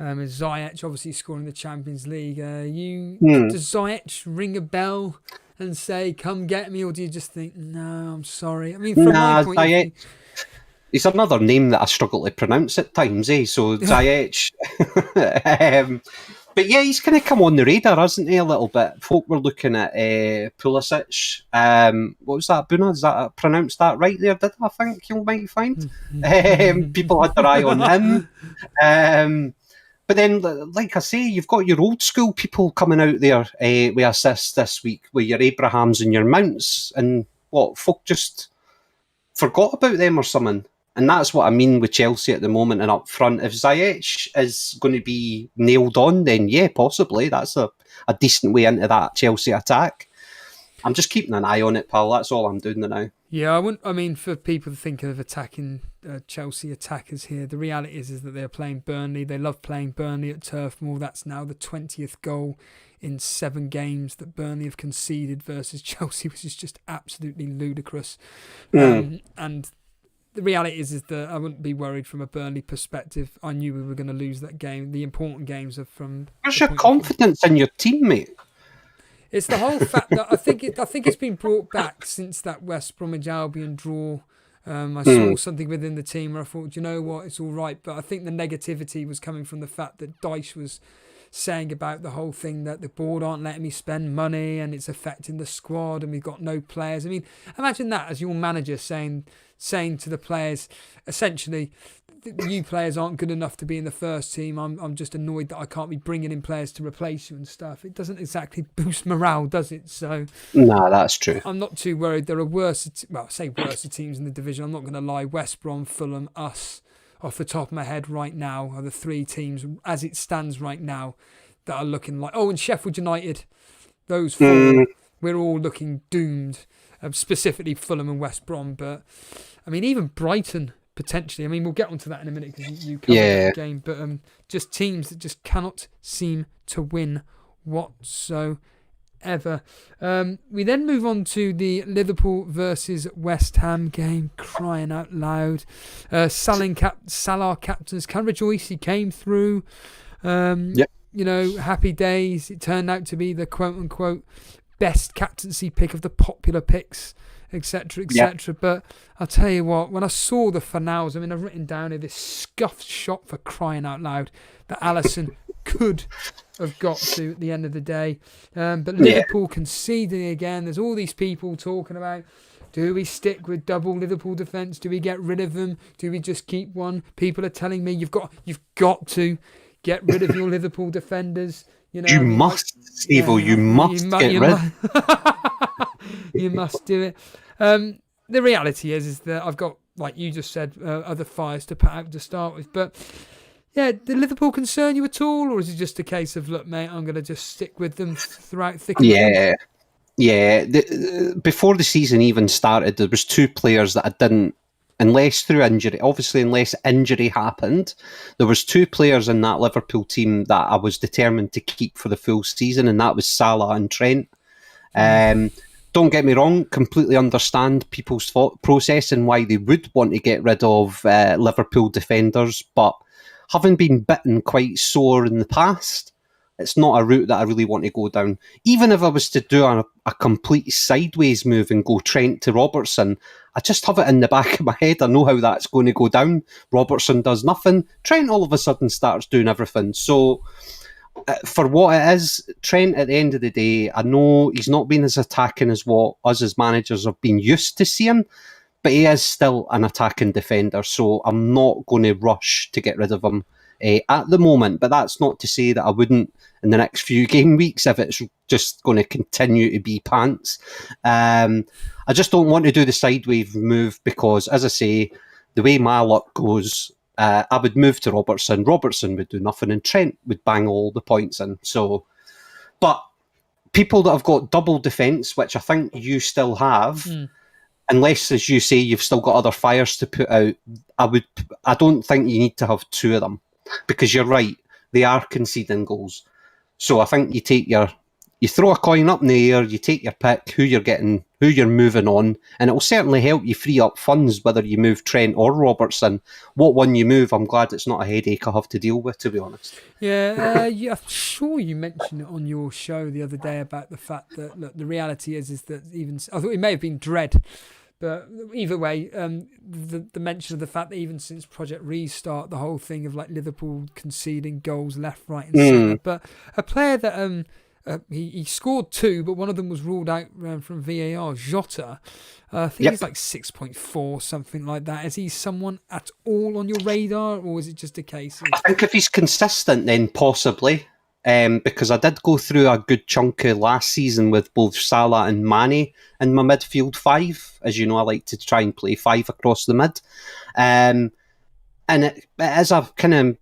Is Ziyech obviously scoring the Champions League? Does Ziyech ring a bell and say, "Come get me," or do you just think, "No, I'm sorry"? I mean, from my point of view, it's another name that I struggle to pronounce at times, eh? So Ziyech. But yeah, he's kind of come on the radar, hasn't he, a little bit? Folk were looking at Pulisic. What was that, Buna? Is that I pronounced that right there? Did I think you might find? People had their eye on him. But then, like I say, you've got your old school people coming out there with assists this week, with your Abrahams and your Mounts, and folk just forgot about them or something. And that's what I mean with Chelsea at the moment and up front. If Ziyech is going to be nailed on, then yeah, possibly. That's a decent way into that Chelsea attack. I'm just keeping an eye on it, pal. That's all I'm doing now. Yeah, for people thinking of attacking Chelsea attackers here, the reality is that they're playing Burnley. They love playing Burnley at Turf Moor. That's now the 20th goal in 7 games that Burnley have conceded versus Chelsea, which is just absolutely ludicrous. And the reality is that I wouldn't be worried from a Burnley perspective. I knew we were going to lose that game. The important games are from... Where's your confidence in your teammate? It's the whole fact that I think it's been brought back since that West Bromwich Albion draw. I saw something within the team where I thought, you know what, it's all right. But I think the negativity was coming from the fact that Dyche was saying about the whole thing that the board aren't letting me spend money and it's affecting the squad and we've got no players. I mean, imagine that as your manager saying to the players, essentially, you players aren't good enough to be in the first team. I'm just annoyed that I can't be bringing in players to replace you and stuff. It doesn't exactly boost morale, does it? So, no, that's true. I'm not too worried. There are worse teams in the division. I'm not going to lie. West Brom, Fulham, us, off the top of my head right now, are the 3 teams as it stands right now that are looking like... Oh, and Sheffield United, those 4, we're all looking doomed. Specifically Fulham and West Brom, but I mean, even Brighton... potentially. I mean, we'll get onto that in a minute because you covered that game. But just teams that just cannot seem to win whatsoever. We then move on to the Liverpool versus West Ham game. Crying out loud. Salah captains can rejoice. He came through. Happy days. It turned out to be the quote-unquote best captaincy pick of the popular picks, etc., etc. But I'll tell you what, when I saw the finals, I mean, I've written down here this scuffed shot, for crying out loud, that Alisson could have got to at the end of the day. But Liverpool conceding again. There's all these people talking about, do we stick with double Liverpool defence? Do we get rid of them? Do we just keep one? People are telling me you've got to get rid of your Liverpool defenders. You must, Steve-o, you must get rid. You must do it. The reality is that I've got, like you just said, other fires to put out to start with. But yeah, did Liverpool concern you at all, or is it just a case of, look, mate, I'm going to just stick with them throughout thick and thin? Yeah. Before the season even started, there was 2 players that I didn't. Unless injury happened, there was 2 players in that Liverpool team that I was determined to keep for the full season, and that was Salah and Trent. Don't get me wrong, completely understand people's thought process and why they would want to get rid of Liverpool defenders, but having been bitten quite sore in the past, it's not a route that I really want to go down. Even if I was to do a complete sideways move and go Trent to Robertson, I just have it in the back of my head. I know how that's going to go down. Robertson does nothing. Trent all of a sudden starts doing everything. So for what it is, Trent, at the end of the day, I know he's not been as attacking as what us as managers have been used to seeing, but he is still an attacking defender, so I'm not going to rush to get rid of him at the moment. But that's not to say that I wouldn't in the next few game weeks if it's just going to continue to be pants. I just don't want to do the sideways move because, as I say, the way my luck goes, I would move to Robertson. Robertson would do nothing, and Trent would bang all the points in. So, but people that have got double defence, which I think you still have, unless, as you say, you've still got other fires to put out, I don't think you need to have two of them because you're right, they are conceding goals. So I think you throw a coin up in the air, you take your pick, who you're moving on, and it will certainly help you free up funds whether you move Trent or Robertson. What one you move, I'm glad it's not a headache I have to deal with, to be honest. Yeah, I'm sure you mentioned it on your show the other day about the fact that, look, the reality is that even, I thought it may have been Dread, but either way, the mention of the fact that even since Project Restart, the whole thing of like Liverpool conceding goals left, right, and centre, but a player that he scored two, but one of them was ruled out from VAR. Jota, I think he's like 6.4, something like that. Is he someone at all on your radar, or is it just a case of... I think if he's consistent, then possibly. Because I did go through a good chunk of last season with both Salah and Mane in my midfield five. As you know, I like to try and play five across the mid. And it is a kind of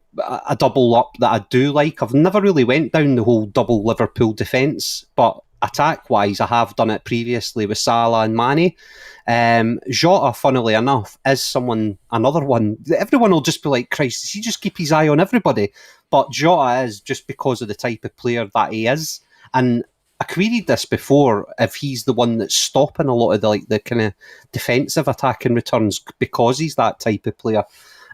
a double up that I do like. I've never really went down the whole double Liverpool defence, but attack-wise, I have done it previously with Salah and Mane. Jota, funnily enough, is another one. Everyone will just be like, Christ, does he just keep his eye on everybody? But Jota is just because of the type of player that he is. And I queried this before, if he's the one that's stopping a lot of the kind of defensive attacking returns because he's that type of player.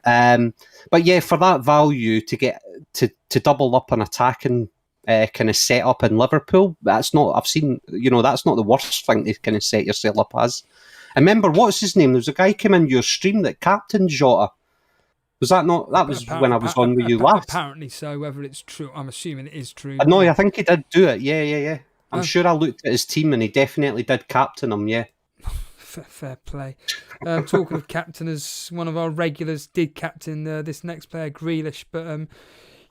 But yeah, for that value to get to double up an attacking kind of set up in Liverpool, that's not the worst thing to kind of set yourself up as. I remember, what's his name? There was a guy came in your stream that captained Jota. Was that not? That was when I was on with you last. Apparently so. Whether it's true, I'm assuming it is true. No, I think he did do it. Yeah. I'm sure I looked at his team and he definitely did captain him. Yeah. Fair play. Talking of captainers, one of our regulars did captain this next player, Grealish, but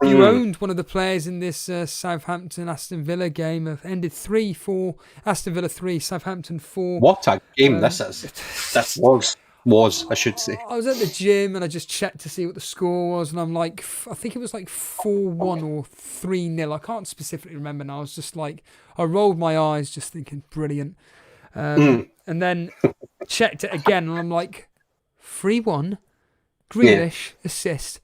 you owned one of the players in this Southampton-Aston Villa game. Ended 3-4, Aston Villa 3, Southampton 4. What a game this is. This was, I should say. I was at the gym and I just checked to see what the score was, and I'm like, I think it was like 4-1 or 3-0. I can't specifically remember now. I was just like, I rolled my eyes just thinking, brilliant. And then checked it again, and I'm like, 3-1, Grealish assist.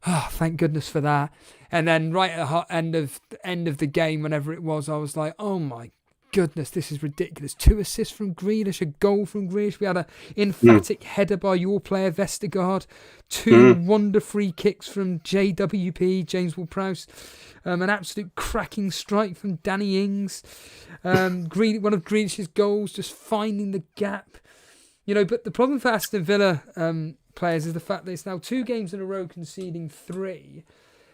Oh, thank goodness for that. And then right at the end of the game, whenever it was, I was like, oh my goodness, this is ridiculous. 2 assists from Grealish, a goal from Grealish. We had an emphatic header by your player, Vestergaard. 2 wonder free kicks from JWP, James Ward-Prowse. An absolute cracking strike from Danny Ings. One of Grealish's goals, just finding the gap. But the problem for Aston Villa players is the fact that it's now 2 games in a row conceding 3.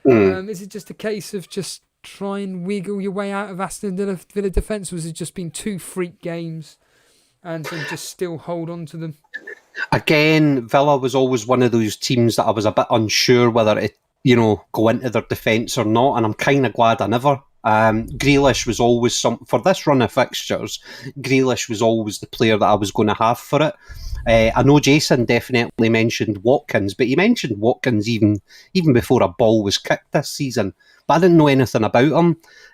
Is it just a case of just try and wiggle your way out of Aston Villa defence, or has it just been 2 freak games and then just still hold on to them? Again, Villa was always one of those teams that I was a bit unsure whether it, go into their defence or not, and I'm kind of glad I never. Grealish was always for this run of fixtures, Grealish was always the player that I was going to have for it. I know Jason definitely mentioned Watkins, but he mentioned Watkins even before a ball was kicked this season. But I didn't know anything about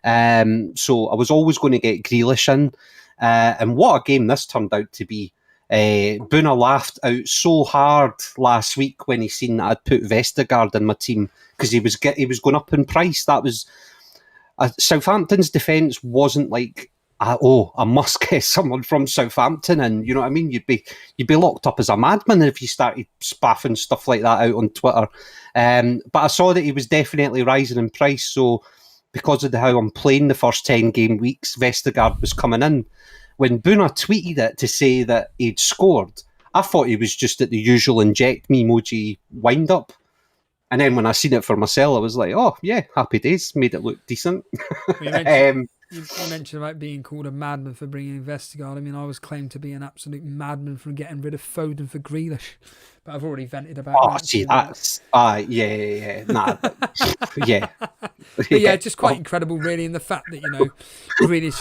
him. So I was always going to get Grealish in. And what a game this turned out to be. Boona laughed out so hard last week when he seen that I'd put Vestergaard in my team because he was going up in price. That was... Southampton's defence wasn't like, I must get someone from Southampton, and you know what I mean. You'd be locked up as a madman if you started spaffing stuff like that out on Twitter. But I saw that he was definitely rising in price, so because of how I'm playing the first 10 game weeks, Vestergaard was coming in. When Buna tweeted it to say that he'd scored, I thought he was just at the usual inject me emoji wind up. And then when I seen it for myself, I was like, oh, yeah, happy days. Made it look decent. You mentioned about being called a madman for bringing in Vestergaard. I mean, I was claimed to be an absolute madman for getting rid of Foden for Grealish. But I've already vented about that. Oh, see, that's... yeah. Nah, yeah. But yeah, just quite incredible, really, and the fact that, you know, Grealish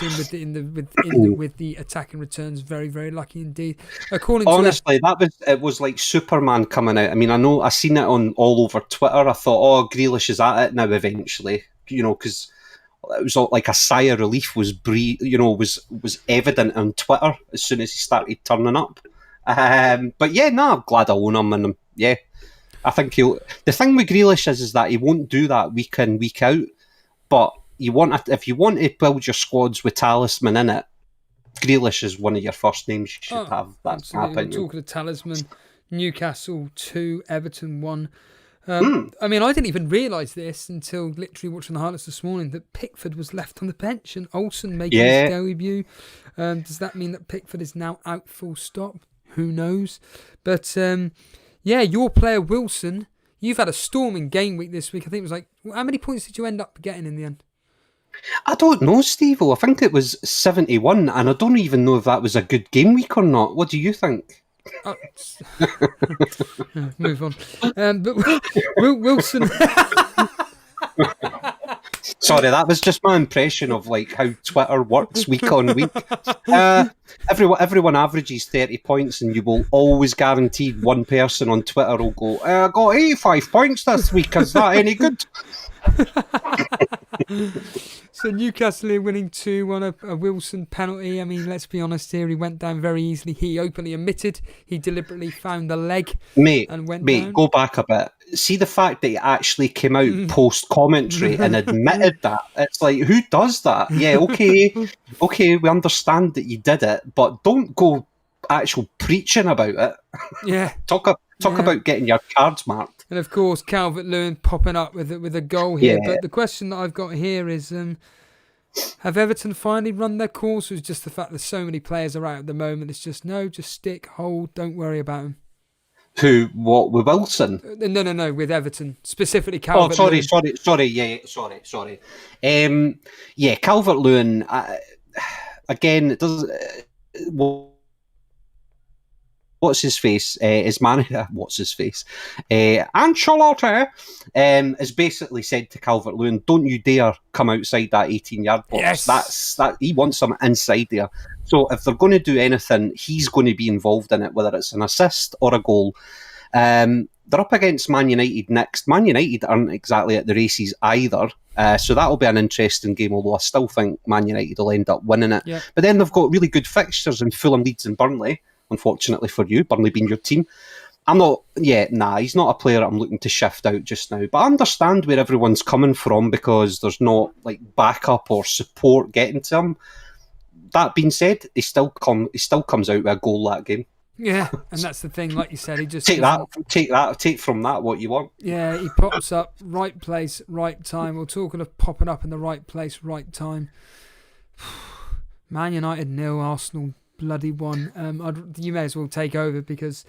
with the attacking returns, very, very lucky indeed. Honestly, it was like Superman coming out. I mean, I seen it on all over Twitter. I thought, oh, Grealish is at it now eventually, you know, because it was like a sigh of relief was evident on Twitter as soon as he started turning up. But yeah, I'm glad I own him, and yeah, I think the thing with Grealish is that he won't do that week in, week out. But if you want to build your squads with talisman in it, Grealish is one of your first names you should have. That's my opinion. Talking of talisman, Newcastle 2, Everton 1. I mean, I didn't even realise this until literally watching the highlights this morning, that Pickford was left on the bench and Olsen making his debut. Does that mean that Pickford is now out full stop? Who knows? But yeah, your player Wilson, you've had a storming game week this week. I think it was like, how many points did you end up getting in the end? I don't know, Steve-o. I think it was 71, and I don't even know if that was a good game week or not. What do you think? Oh, move on. But Wilson... Sorry, that was just my impression of like how Twitter works week on week. Everyone averages 30 points, and you will always guarantee one person on Twitter will go, I got 85 points this week. Is that any good? So Newcastle are winning 2-1, a Wilson penalty. I mean, let's be honest here, he went down very easily. He openly admitted he deliberately found the leg and went down. Go back a bit. See the fact that he actually came out post-commentary and admitted that. It's like, who does that? Yeah, okay, we understand that you did it, but don't go actual preaching about it. Yeah. Talk about getting your cards marked. And of course, Calvert-Lewin popping up with a goal here. Yeah. But the question that I've got here is, have Everton finally run their course, or is just the fact that so many players are out at the moment? It's just, just stick, hold, don't worry about them. What, with Wilson? No, with Everton. Specifically Calvert-Lewin. Sorry. Yeah, Calvert-Lewin, again, it doesn't... What's his face? His manager, Ancelotti, has basically said to Calvert-Lewin, "Don't you dare come outside that 18-yard box." Yes. That he wants him inside there. So if they're going to do anything, he's going to be involved in it, whether it's an assist or a goal. They're up against Man United next. Man United aren't exactly at the races either. So that'll be an interesting game, although I still think Man United will end up winning it. Yeah. But then they've got really good fixtures in Fulham, Leeds and Burnley. Unfortunately for you, Burnley being your team. He's not a player I'm looking to shift out just now. But I understand where everyone's coming from, because there's not like backup or support getting to him. That being said, he still comes out with a goal that game. Yeah, and that's the thing, like you said, he just take from that what you want. Yeah, he pops up, right place, right time. We're talking of popping up in the right place, right time. Man United 0, Arsenal bloody 1. You may as well take over, because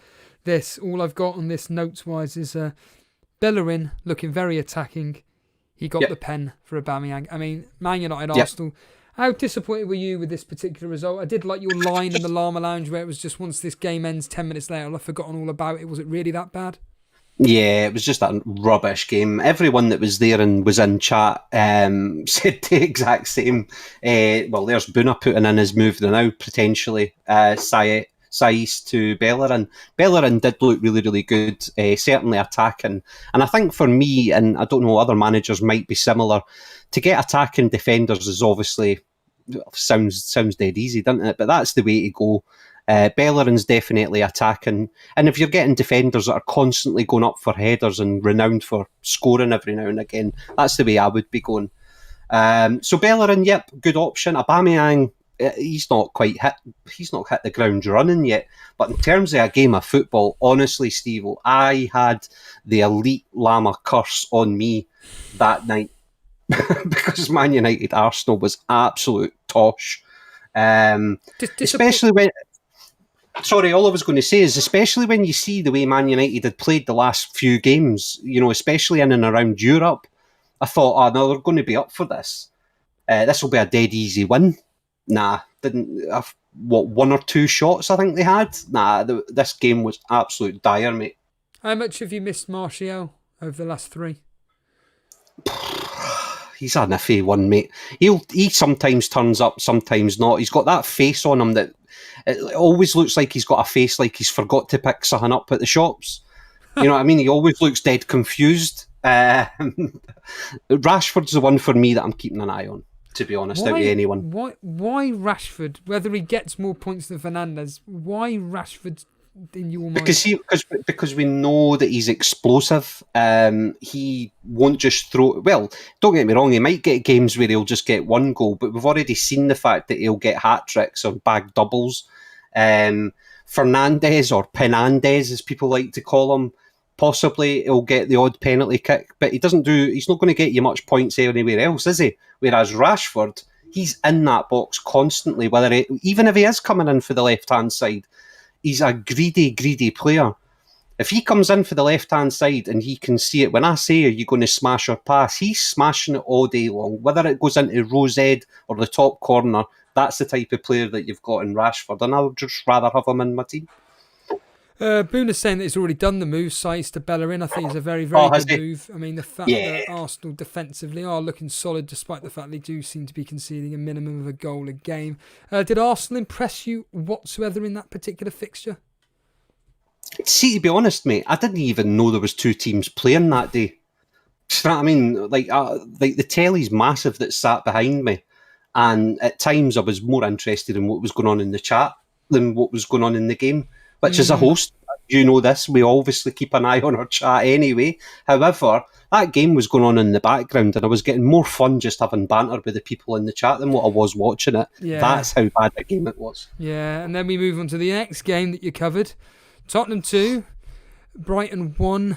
all I've got on this notes-wise is Bellerin looking very attacking. He got the pen for Aubameyang. I mean, Man United, Arsenal. How disappointed were you with this particular result? I did like your line in the Llama Lounge where it was just, once this game ends 10 minutes later, I've forgotten all about it. Was it really that bad? Yeah, it was just a rubbish game. Everyone that was there and was in chat said the exact same. Well, there's Buna putting in his move now, potentially. Saiz to Bellerin. Bellerin did look really, really good, certainly attacking. And I think for me, and I don't know, other managers might be similar, to get attacking defenders is obviously, sounds dead easy, doesn't it? But that's the way to go. Bellerin's definitely attacking. And if you're getting defenders that are constantly going up for headers and renowned for scoring every now and again, that's the way I would be going. So Bellerin, yep, good option. Aubameyang, he's not hit the ground running yet. But in terms of a game of football, honestly, Steve, I had the Elite Llama curse on me that night. because Man United Arsenal was absolute tosh. Especially when... Sorry, all I was going to say is, especially when you see the way Man United had played the last few games, especially in and around Europe, I thought, oh, no, they're going to be up for this. This will be a dead easy win. Nah, didn't have, one or two shots I think they had? Nah, this game was absolute dire, mate. How much have you missed Martial over the last 3? He's an iffy one, mate. He sometimes turns up, sometimes not. He's got that face on him that it always looks like he's got a face like he's forgot to pick something up at the shops. You know what I mean? He always looks dead confused. Rashford's the one for me that I'm keeping an eye on, to be honest, out of anyone. Why Rashford? Whether he gets more points than Fernandes, why Rashford in your mind? Because we know that he's explosive. He won't just throw... Well, don't get me wrong, he might get games where he'll just get one goal, but we've already seen the fact that he'll get hat-tricks or bag doubles. Fernandes, or Penandes, as people like to call him, possibly he'll get the odd penalty kick, but he's not going to get you much points anywhere else, is he? Whereas Rashford, he's in that box constantly, even if he is coming in for the left-hand side. He's a greedy player. If he comes in for the left-hand side and he can see it, when I say, are you going to smash or pass, he's smashing it all day long. Whether it goes into Rose Ed or the top corner, that's the type of player that you've got in Rashford, and I would just rather have him in my team. Booner's saying that he's already done the move, size to Bellerin. I think it's a very, very good move. I mean, the fact that Arsenal defensively are looking solid, despite the fact they do seem to be conceding a minimum of a goal a game. Did Arsenal impress you whatsoever in that particular fixture? See, to be honest, mate, I didn't even know there was 2 teams playing that day. You know what I mean? Like the telly's massive that sat behind me, and at times I was more interested in what was going on in the chat than what was going on in the game. Which, as a host, you know this, we obviously keep an eye on our chat anyway. However, that game was going on in the background, and I was getting more fun just having banter with the people in the chat than what I was watching it. Yeah. That's how bad a game it was. Yeah, and then we move on to the next game that you covered. Tottenham 2, Brighton 1.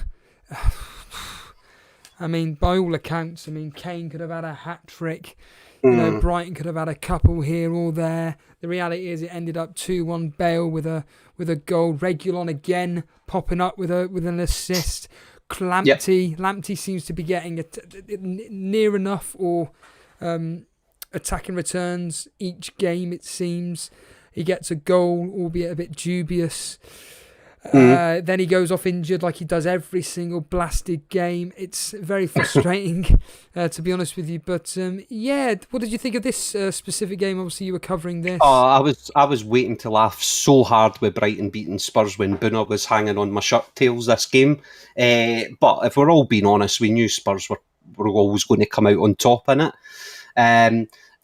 I mean, by all accounts, Kane could have had a hat-trick. Brighton could have had a couple here or there. The reality is it ended up 2-1 Bale with a goal. Reguilon again popping up with an assist. Lamptey seems to be getting near enough or attacking returns each game, it seems. He gets a goal, albeit a bit dubious. Then he goes off injured like he does every single blasted game. It's very frustrating, to be honest with you. But what did you think of this specific game? Obviously, you were covering this. Oh, I was waiting to laugh so hard with Brighton beating Spurs when Buna was hanging on my shirt tails this game. But if we're all being honest, we knew Spurs were always going to come out on top in it.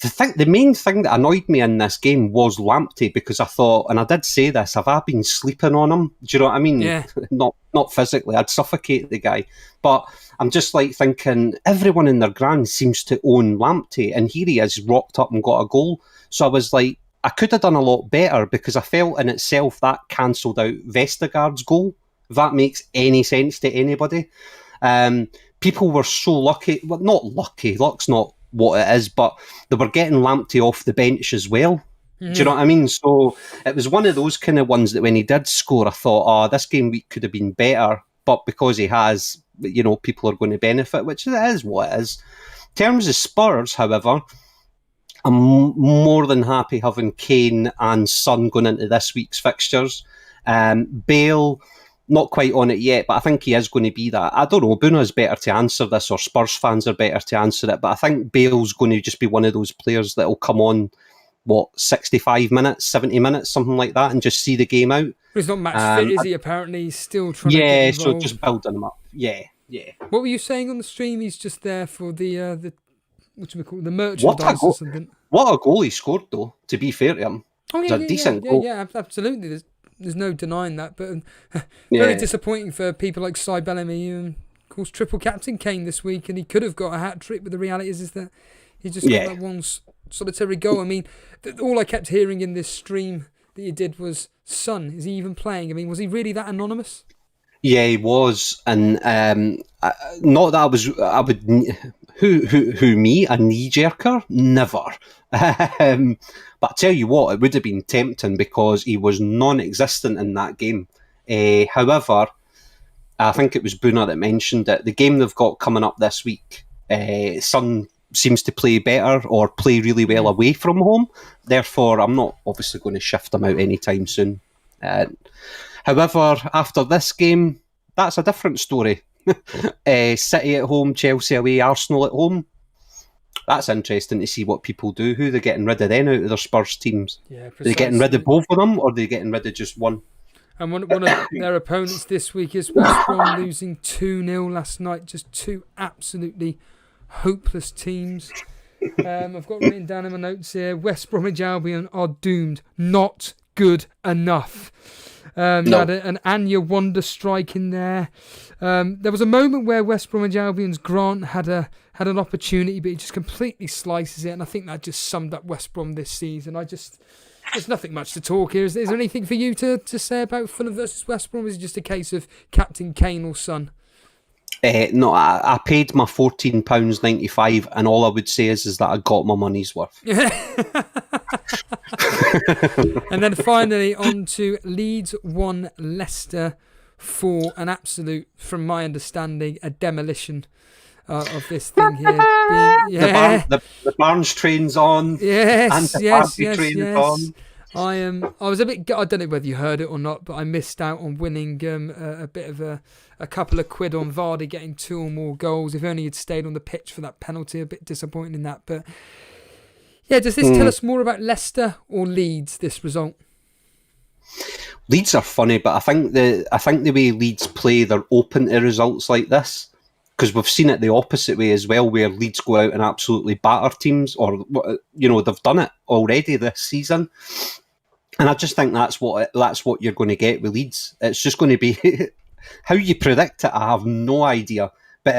The main thing that annoyed me in this game was Lamptey, because I thought, and I did say this, have I been sleeping on him? Do you know what I mean? Yeah. Not physically, I'd suffocate the guy. But I'm just like thinking, everyone in their grand seems to own Lamptey, and here he is, rocked up and got a goal. So I was like, I could have done a lot better, because I felt in itself that cancelled out Vestergaard's goal, if that makes any sense to anybody. People were so lucky, well, not lucky, luck's not what it is, but they were getting Lamptey off the bench as well. Mm-hmm. Do you know what I mean? So it was one of those kind of ones that when he did score, I thought, this game week could have been better, but because he has, people are going to benefit, which it is what it is. In terms of Spurs, however, I'm more than happy having Kane and Son going into this week's fixtures. Bale, not quite on it yet, but I think he is going to be that. I don't know, Buna's better to answer this, or Spurs fans are better to answer it, but I think Bale's going to just be one of those players that will come on, 65 minutes, 70 minutes, something like that, and just see the game out. He's not match fit, is he? Apparently, he's still trying to get involved. So just building him up. Yeah. What were you saying on the stream? He's just there for the what do we call it? The merchandise or something. What a goal he scored, though, to be fair to him. Oh, yeah, it's a decent goal. Yeah, absolutely. There's no denying that, but very disappointing for people like Cy Bellamy, of course, triple captain Kane this week, and he could have got a hat-trick, but the reality is that he just got that one solitary goal. I mean, all I kept hearing in this stream that you did was, Son, is he even playing? I mean, was he really that anonymous? Yeah, he was, and not that Who me? A knee-jerker? Never. But I tell you what, it would have been tempting because he was non-existent in that game. However, I think it was Boona that mentioned it. The game they've got coming up this week, Son seems to play better or play really well away from home. Therefore, I'm not obviously going to shift him out anytime soon. However, after this game, that's a different story. City at home, Chelsea away, Arsenal at home. That's interesting to see what people do. Who they're getting rid of then out of their Spurs teams? Yeah, are they getting rid of both of them, or are they getting rid of just one? And one of their opponents this week is West Brom losing 2-0 last night. Just two absolutely hopeless teams. I've got written down in my notes here, West Bromwich Albion are doomed. Not good enough. No. Had an Anya Wonder strike in there. There was a moment where West Bromwich Albion's Grant had an opportunity, but he just completely slices it, and I think that just summed up West Brom this season. There's nothing much to talk here. Is there anything for you to say about Fulham versus West Brom? Is it just a case of Captain Kane or Son? No, I paid my £14.95, and all I would say is that I got my money's worth. And then finally on to Leeds 1, Leicester 4, an absolute, from my understanding, a demolition of this thing here. The Barnes train's on. Yes. On. I was a bit. I don't know whether you heard it or not, but I missed out on winning a bit of a couple of quid on Vardy getting 2 or more goals. If only he'd stayed on the pitch for that penalty. A bit disappointing in that, but yeah. Does this tell us more about Leicester or Leeds? This result. Leeds are funny, but I think the way Leeds play, they're open to results like this. Because we've seen it the opposite way as well, where Leeds go out and absolutely batter teams, or they've done it already this season. And I just think that's what you're going to get with Leeds. It's just going to be how you predict it. I have no idea, but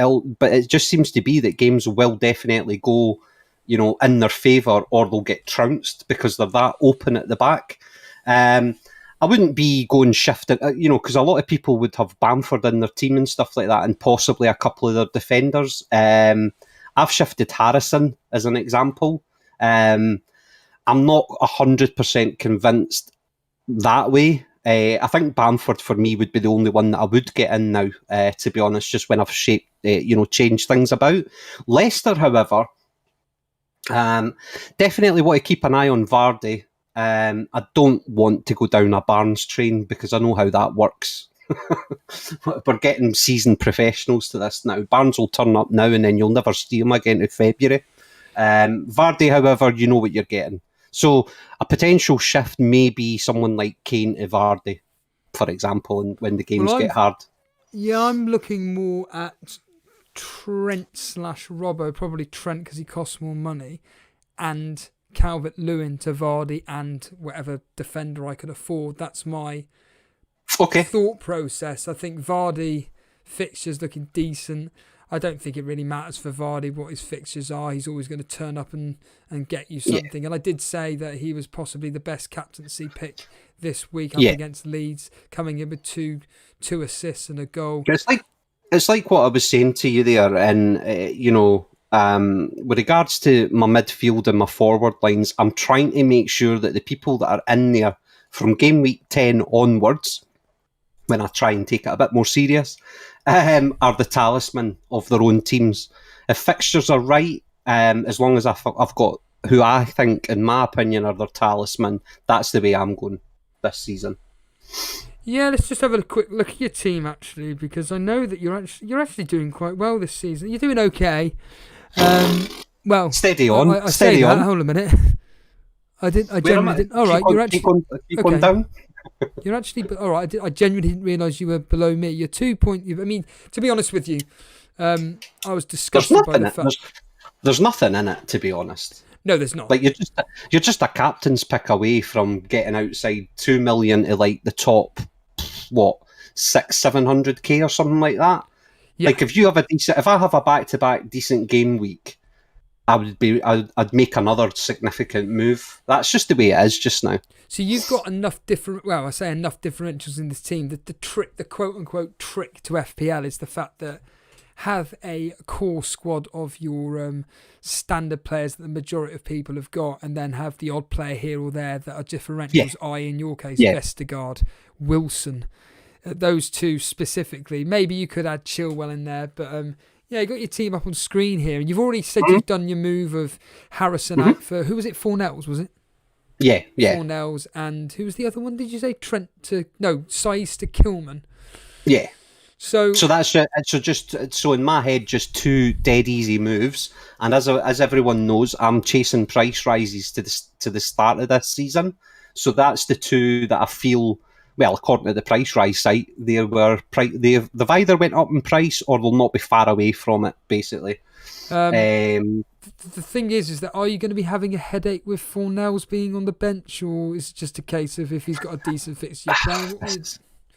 it just seems to be that games will definitely go, in their favour, or they'll get trounced because they're that open at the back. I wouldn't be going shifting, because a lot of people would have Bamford in their team and stuff like that, and possibly a couple of their defenders. I've shifted Harrison as an example. I'm not 100% convinced that way. I think Bamford for me would be the only one that I would get in now, to be honest, just when I've changed things about. Leicester, however, definitely want to keep an eye on Vardy. I don't want to go down a Barnes train because I know how that works. We're getting seasoned professionals to this now. Barnes will turn up now and then you'll never see him again in February. Vardy, however, you know what you're getting. So a potential shift may be someone like Kane to Vardy, for example, and when the games get hard. Yeah, I'm looking more at Trent / Robbo, probably Trent because he costs more money, and Calvert-Lewin to Vardy and whatever defender I could afford. That's my thought process. I think Vardy fixtures looking decent. I don't think it really matters for Vardy what his fixtures are. He's always going to turn up and get you something. Yeah. And I did say that he was possibly the best captaincy pick this week up against Leeds, coming in with two assists and a goal. It's like what I was saying to you there, and with regards to my midfield and my forward lines, I'm trying to make sure that the people that are in there from game week 10 onwards, when I try and take it a bit more serious, are the talisman of their own teams. If fixtures are right, as long as I've got who I think, in my opinion, are their talisman, that's the way I'm going this season. Yeah, let's just have a quick look at your team, actually, because I know that you're actually doing quite well this season. You're doing okay. Well, steady on. I steady on. Hold a minute. I genuinely didn't. All right, you're actually keep on down. You're actually all right. I genuinely didn't realise you were below me. You're 2 point. I mean, to be honest with you, I was disgusted by the fact. There's nothing in it, to be honest. No, there's not. Like you're just a captain's pick away from getting outside 2 million to like the top, 600-700k or something like that. Yeah. Like if I have a back-to-back decent game week, I'd make another significant move. That's just the way it is just now. So you've got enough enough differentials in this team. The trick, the quote-unquote trick to FPL is the fact that have a core squad of your standard players that the majority of people have got, and then have the odd player here or there that are differentials, i.e. in your case, Vestergaard, Wilson, those two specifically. Maybe you could add Chilwell in there, but you got your team up on screen here, and you've already said you've done your move of Harrison out for, who was it, Fornells, was it? Yeah. Fornells, and who was the other one, did you say? Saiss to Kilman. Yeah. So that's so in my head, just two dead easy moves. And as everyone knows, I'm chasing price rises to the start of this season. So that's the two that I feel, well, according to the price rise site, they've either went up in price or they'll not be far away from it, basically. The thing is that are you going to be having a headache with Fornells being on the bench, or is it just a case of if he's got a decent fixture, you're playing?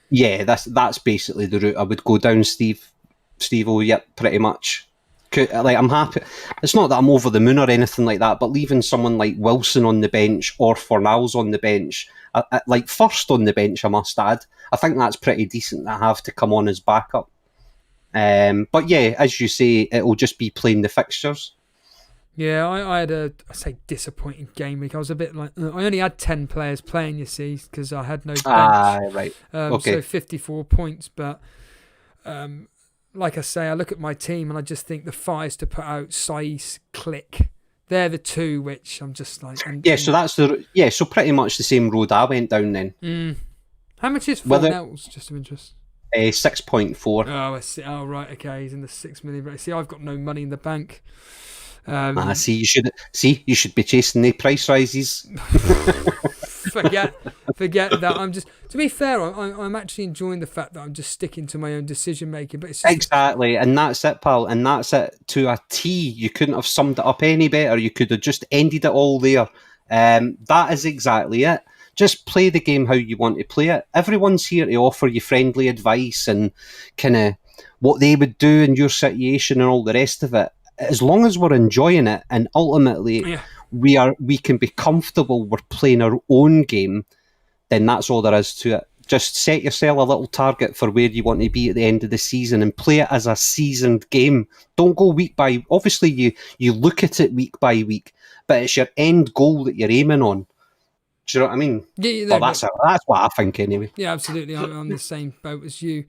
Yeah, that's basically the route I would go down, Steve-O, yep, pretty much. Like, I'm happy. It's not that I'm over the moon or anything like that, but leaving someone like Wilson on the bench or Fornals on the bench, like first on the bench, I must add, I think that's pretty decent to have to come on as backup. But yeah, as you say, it'll just be playing the fixtures. Yeah, I had I say disappointing game week. I was a bit like, I only had 10 players playing, you see, because I had no bench. Right. Okay. So 54 points, but like I say, I look at my team and I just think the fires to put out Saiss, Click, they're the two which I'm just like. So pretty much the same road I went down then. How much is Fornells, just of interest? 6.4. Oh, I see. Oh, right. Okay, he's in the 6 million. See, I've got no money in the bank. You should be chasing the price rises. Forget that. To be fair, I'm actually enjoying the fact that I'm just sticking to my own decision making. But it's just exactly, and that's it, pal. And that's it to a T. You couldn't have summed it up any better. You could have just ended it all there. That is exactly it. Just play the game how you want to play it. Everyone's here to offer you friendly advice and kind of what they would do in your situation and all the rest of it. As long as we're enjoying it and ultimately we can be comfortable we're playing our own game, then that's all there is to it. Just set yourself a little target for where you want to be at the end of the season and play it as a seasoned game. Don't go week by... Obviously, you look at it week by week, but it's your end goal that you're aiming on. Do you know what I mean? Yeah, that's what I think anyway. Yeah, absolutely. I'm the same boat as you.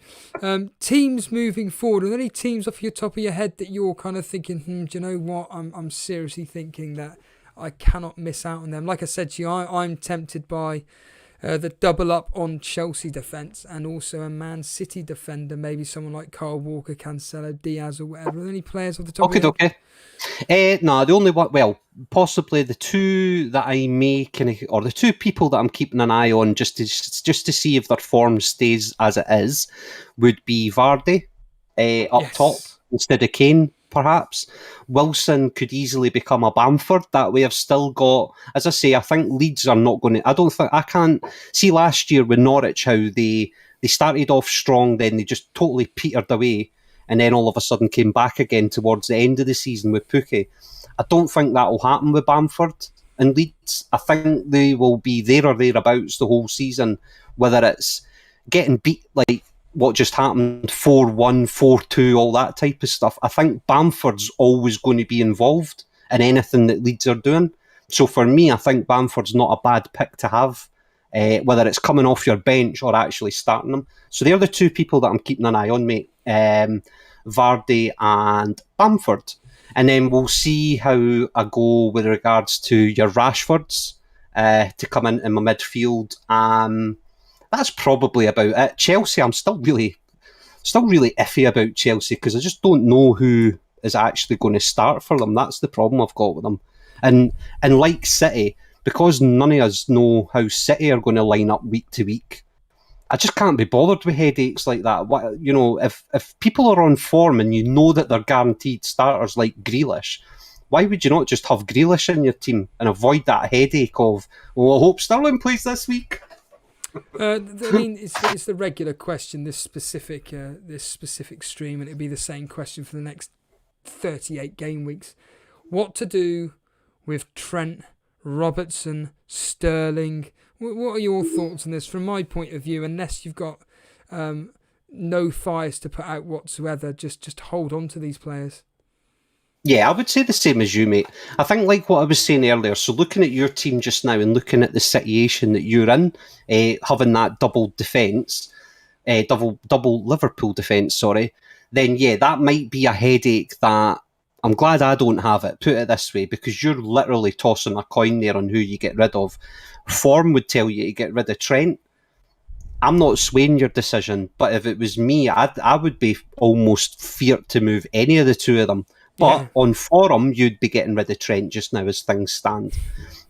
Teams moving forward. Are there any teams off your top of your head that you're kind of thinking, do you know what? I'm seriously thinking that I cannot miss out on them. Like I said to you, I'm tempted by the double up on Chelsea defence and also a Man City defender, maybe someone like Kyle Walker, Cancelo, Diaz or whatever. Are there any players off the top of your head? No, the only one, well, possibly the two that I may or the two people that I'm keeping an eye on just to see if their form stays as it is, would be Vardy up top instead of Kane, perhaps. Wilson could easily become a Bamford. That way I've still got, as I say, I think Leeds are not going to... I can't see last year with Norwich how they started off strong, then they just totally petered away, and then all of a sudden came back again towards the end of the season with Pukki. I don't think that will happen with Bamford and Leeds. I think they will be there or thereabouts the whole season, whether it's getting beat like what just happened, 4-1, 4-2, all that type of stuff. I think Bamford's always going to be involved in anything that Leeds are doing. So for me, I think Bamford's not a bad pick to have, whether it's coming off your bench or actually starting them. So they're the two people that I'm keeping an eye on, mate. Vardy and Bamford. And then we'll see how I go with regards to your Rashfords to come in my midfield. That's probably about it. Chelsea, I'm still really iffy about Chelsea because I just don't know who is actually going to start for them. That's the problem I've got with them. And like City, because none of us know how City are going to line up week to week, I just can't be bothered with headaches like that. If people are on form and you know that they're guaranteed starters like Grealish, why would you not just have Grealish in your team and avoid that headache of, I hope Sterling plays this week? I mean, it's the regular question. This specific stream, and it'd be the same question for the next 38 game weeks. What to do with Trent, Robertson, Sterling? What are your thoughts on this? From my point of view, unless you've got no fires to put out whatsoever. Just hold on to these players. Yeah, I would say the same as you, mate. I think like what I was saying earlier, so looking at your team just now and looking at the situation that you're in, having that double defence, double Liverpool defence, then yeah, that might be a headache that I'm glad I don't have it, put it this way, because you're literally tossing a coin there on who you get rid of. Form would tell you to get rid of Trent. I'm not swaying your decision, but if it was me, I would be almost feared to move any of the two of them. But on forum, you'd be getting rid of Trent just now as things stand.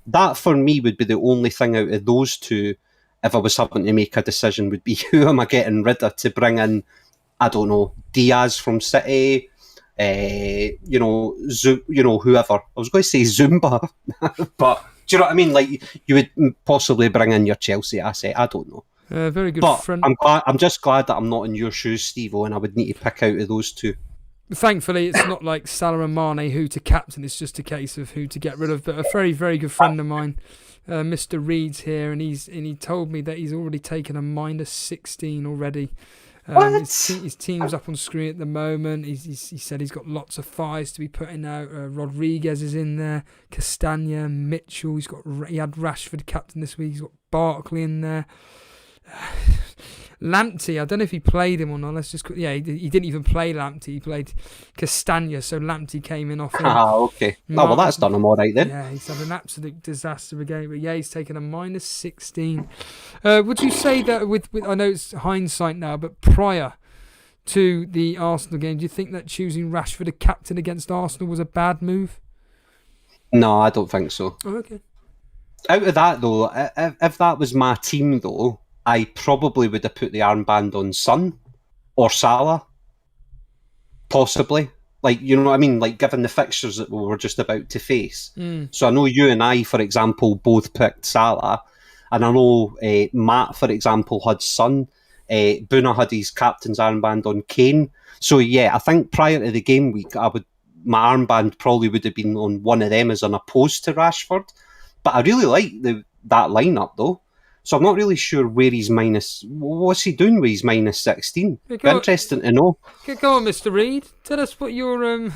That, for me, would be the only thing out of those two, if I was having to make a decision, would be who am I getting rid of to bring in, I don't know, Diaz from City, whoever. I was going to say Zumba, but do you know what I mean? Like, you would possibly bring in your Chelsea asset. I don't know. Very good but friend. I'm just glad that I'm not in your shoes, Steve-O, and I would need to pick out of those two. Thankfully, it's not like Salah and Mane who to captain. It's just a case of who to get rid of. But a very, very good friend of mine, Mr. Reed's here, and he told me that he's already taken a -16 already. His team's up on screen at the moment. He said he's got lots of fires to be putting out. Rodriguez is in there. Castagna, Mitchell. He had Rashford captain this week. He's got Barkley in there. Lamptey, I don't know if he played him or not. He didn't even play Lamptey. He played Castagna, so Lamptey came in off him. Okay. Well, that's done him all right then. Yeah, he's had an absolute disaster of a game. But yeah, he's taken a -16. Would you say that with I know it's hindsight now, but prior to the Arsenal game, do you think that choosing Rashford a captain against Arsenal was a bad move? No, I don't think so. Oh, okay. Out of that, though, if that was my team, though, I probably would have put the armband on Son or Salah, possibly. Like, you know what I mean? Like, given the fixtures that we were just about to face. So I know you and I, for example, both picked Salah, and I know Matt, for example, had Son. Boona had his captain's armband on Kane. So yeah, I think prior to the game week, my armband probably would have been on one of them as an opposed to Rashford. But I really like that lineup, though. So I'm not really sure where he's what's he doing with his -16? Interesting to know. Go on, Mr. Reed. Tell us what your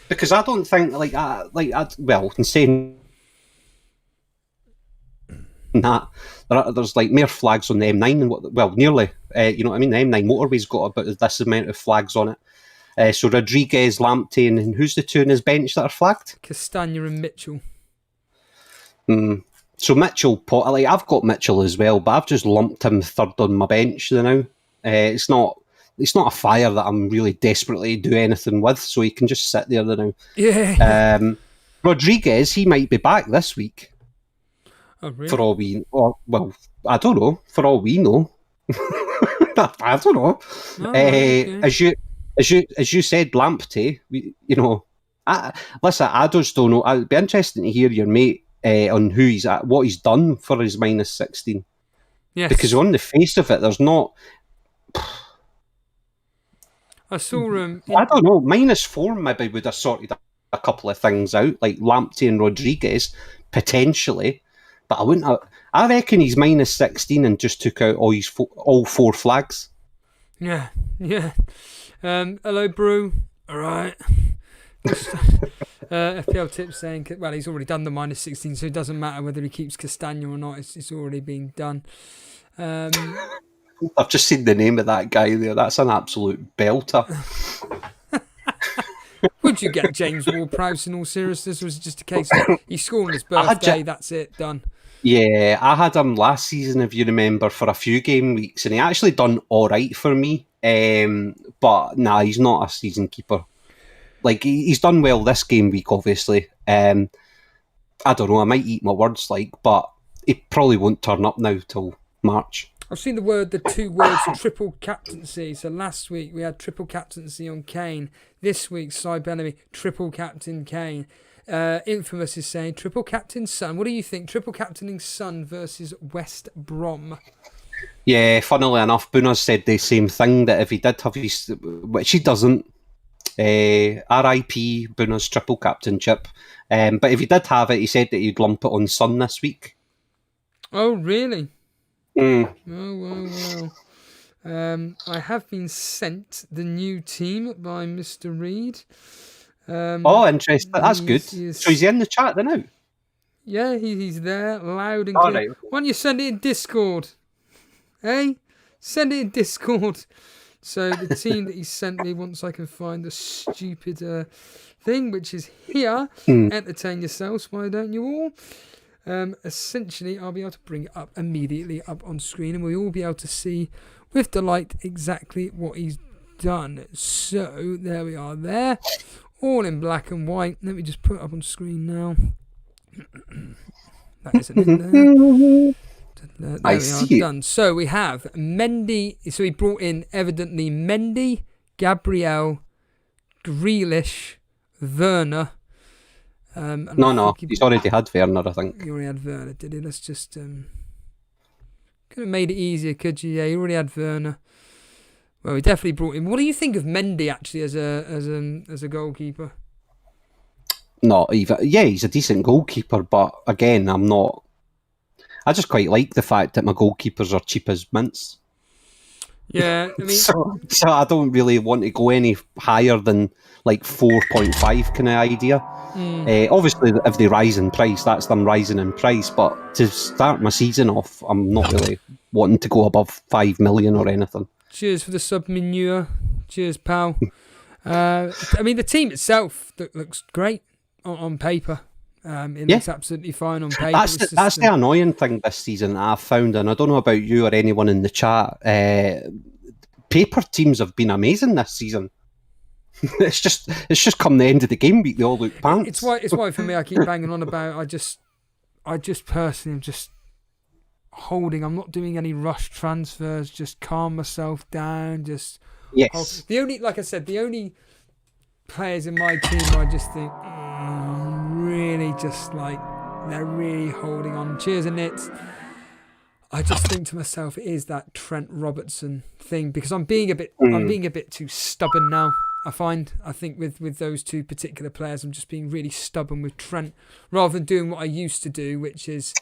Because I don't think in saying that there's like more flags on the M9 and nearly. You know what I mean? The M9 motorway's got about this amount of flags on it. So Rodriguez, Lamptey, and who's the two on his bench that are flagged? Castagna and Mitchell. So Mitchell, I've got Mitchell as well, but I've just lumped him third on my bench now. It's not a fire that I'm really desperately do anything with, so he can just sit there now. Yeah. Rodriguez, he might be back this week. Oh, really? For all I don't know. For all we know, I don't know. Oh, okay. As you said, Lamptey. Listen, I just don't know. It'd be interesting to hear your mate. On who he's at, what he's done for his -16. Yes. Because on the face of it, there's not. I saw I don't know. -4 maybe would have sorted a couple of things out, like Lamptey and Rodriguez potentially. But I wouldn't. I reckon he's -16 and just took out all four flags. Yeah. Hello, Brew. All right. FPL tips saying, well, he's already done the -16, so it doesn't matter whether he keeps Castagna or not. It's already been done. I've just seen the name of that guy there. That's an absolute belter. Would you get James Ward-Prowse in all seriousness? Or was it just a case of he's scoring his birthday, that's it, done? Yeah, I had him last season, if you remember, for a few game weeks, and he actually done all right for me. But nah, he's not a season keeper. Like, he's done well this game week, obviously. I don't know, I might eat my words, but he probably won't turn up now till March. I've seen the two words, triple captaincy. So last week we had triple captaincy on Kane. This week, Cy Bellamy, triple captain Kane. Infamous is saying triple captain Son. What do you think? Triple captaining Son versus West Brom. Yeah, funnily enough, Boona's said the same thing, that if he did have his, which he doesn't, RIP Boona's triple captainship. But if he did have it, he said that he'd lump it on Son this week. Oh, really? Mm. Oh, well. I have been sent the new team by Mr. Reed. Interesting. That's good. So is he in the chat then now? Yeah, he's there, loud and clear. Right. Why don't you send it in Discord? Hey? Send it in Discord. So the team that he sent me, once I can find the stupid thing, which is here, entertain yourselves, why don't you all? Essentially, I'll be able to bring it up immediately up on screen, and we'll all be able to see with delight exactly what he's done. So there we are there, all in black and white. Let me just put it up on screen now. That isn't in there. There we are, done. So we have Mendy. So he brought in evidently Mendy, Gabriel, Grealish, Werner. No, he's already had Werner, I think. He already had Werner, did he? Let's just could have made it easier, could you? Yeah, he already had Werner. Well, he definitely brought in. What do you think of Mendy actually as a goalkeeper? Not even. Yeah, he's a decent goalkeeper, but again, I just quite like the fact that my goalkeepers are cheap as mints. Yeah, I mean, so I don't really want to go any higher than like 4.5 kind of idea. Obviously, if they rise in price, that's them rising in price. But to start my season off, I'm not really wanting to go above 5 million or anything. Cheers for the sub manure. Cheers, pal. I mean, the team itself looks great on paper. It looks absolutely fine on paper. That's the annoying thing this season I've found, and I don't know about you or anyone in the chat. Paper teams have been amazing this season. It's just come the end of the game week, they all look pants. It's why for me I keep banging on about. I just personally am just holding. I'm not doing any rush transfers. Just calm myself down. Just yes. The only players in my team where I just think. Really just like they're really holding on. Cheers and nits. I just think to myself, it is that Trent Robertson thing because I'm being a bit too stubborn now. I think with those two particular players, I'm just being really stubborn with Trent rather than doing what I used to do, which is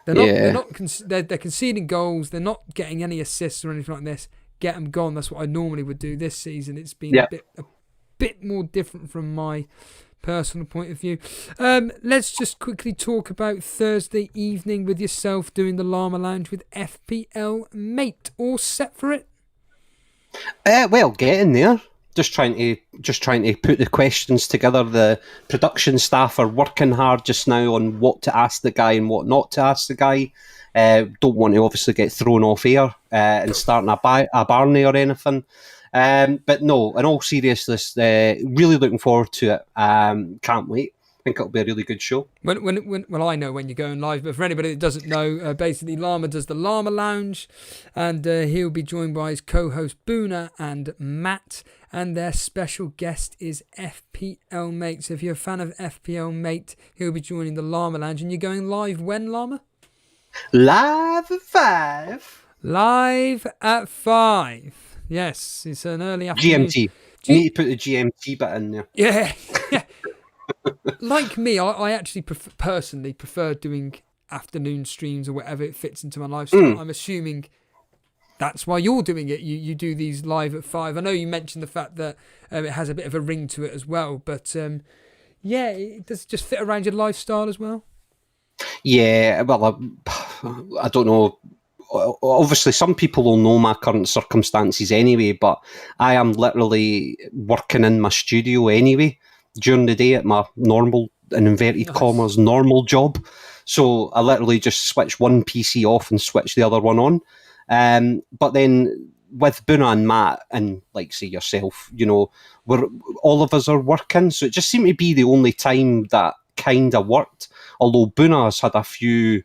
they're conceding goals, they're not getting any assists or anything like this. Get them gone. That's what I normally would do this season. It's been a bit more different from my personal point of view. Let's just quickly talk about Thursday evening with yourself doing the Llama Lounge with FPL Mate. All set for it? Well, getting there. Just trying to put the questions together. The production staff are working hard just now on what to ask the guy and what not to ask the guy. Don't want to obviously get thrown off air and starting a Barney or anything. But no, in all seriousness, really looking forward to it. Can't wait. I think it'll be a really good show. Well, I know when you're going live, but for anybody that doesn't know, basically Llama does the Llama Lounge, and he'll be joined by his co-host Boona and Matt, and their special guest is FPL Mate. So if you're a fan of FPL Mate, he'll be joining the Llama Lounge, and you're going live when, Llama? Live at 5. Live at 5. Yes, it's an early afternoon. GMT. You need to put the GMT bit in there. Yeah. Like me, I actually personally prefer doing afternoon streams or whatever it fits into my lifestyle. I'm assuming that's why you're doing it. You do these live at 5. I know you mentioned the fact that it has a bit of a ring to it as well, but it does just fit around your lifestyle as well. Yeah, well, I don't know. Obviously, some people will know my current circumstances anyway, but I am literally working in my studio anyway during the day at my normal, in inverted commas, normal job. So I literally just switch one PC off and switch the other one on. But then with Boona and Matt and, like, say, yourself, all of us are working. So it just seemed to be the only time that kind of worked. Although Boona's had a few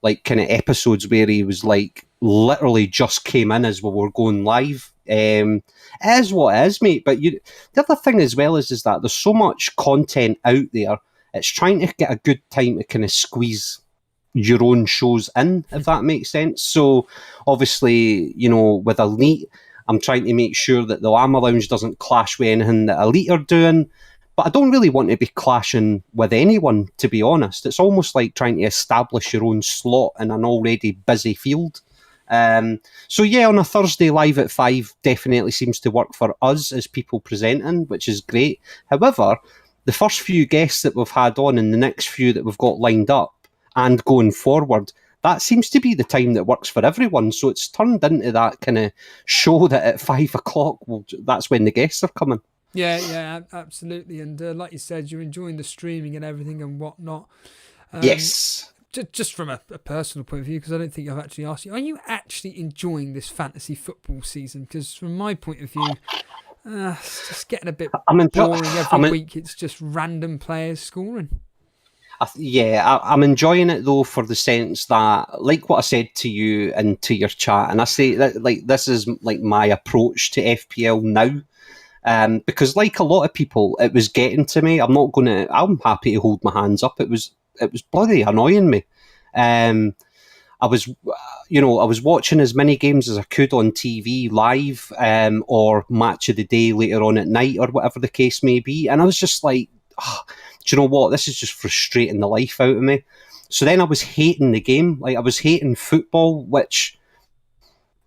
like kind of episodes where he was like literally just came in as we were going live. It is what it is, mate. But the other thing as well is that there's so much content out there. It's trying to get a good time to kind of squeeze your own shows in, if that makes sense. So obviously, with Elite, I'm trying to make sure that the Llama Lounge doesn't clash with anything that Elite are doing. But I don't really want to be clashing with anyone, to be honest. It's almost like trying to establish your own slot in an already busy field. So yeah, on a Thursday live at 5 definitely seems to work for us as people presenting, which is great. However, the first few guests that we've had on and the next few that we've got lined up and going forward, that seems to be the time that works for everyone. So it's turned into that kind of show that at 5 o'clock, well, that's when the guests are coming. Yeah, absolutely. And like you said, you're enjoying the streaming and everything and whatnot. Yes. Just from a personal point of view, because I don't think I've actually asked you, are you actually enjoying this fantasy football season? Because from my point of view, it's just getting a bit boring every week. It's just random players scoring. I'm enjoying it though, for the sense that, like what I said to you and to your chat, and I say that like this is like my approach to FPL now. Because like a lot of people, it was getting to me. I'm happy to hold my hands up. It was bloody annoying me. I was watching as many games as I could on TV live, or match of the day later on at night, or whatever the case may be. And I was just like, do you know what? This is just frustrating the life out of me. So then I was hating the game. Like, I was hating football, which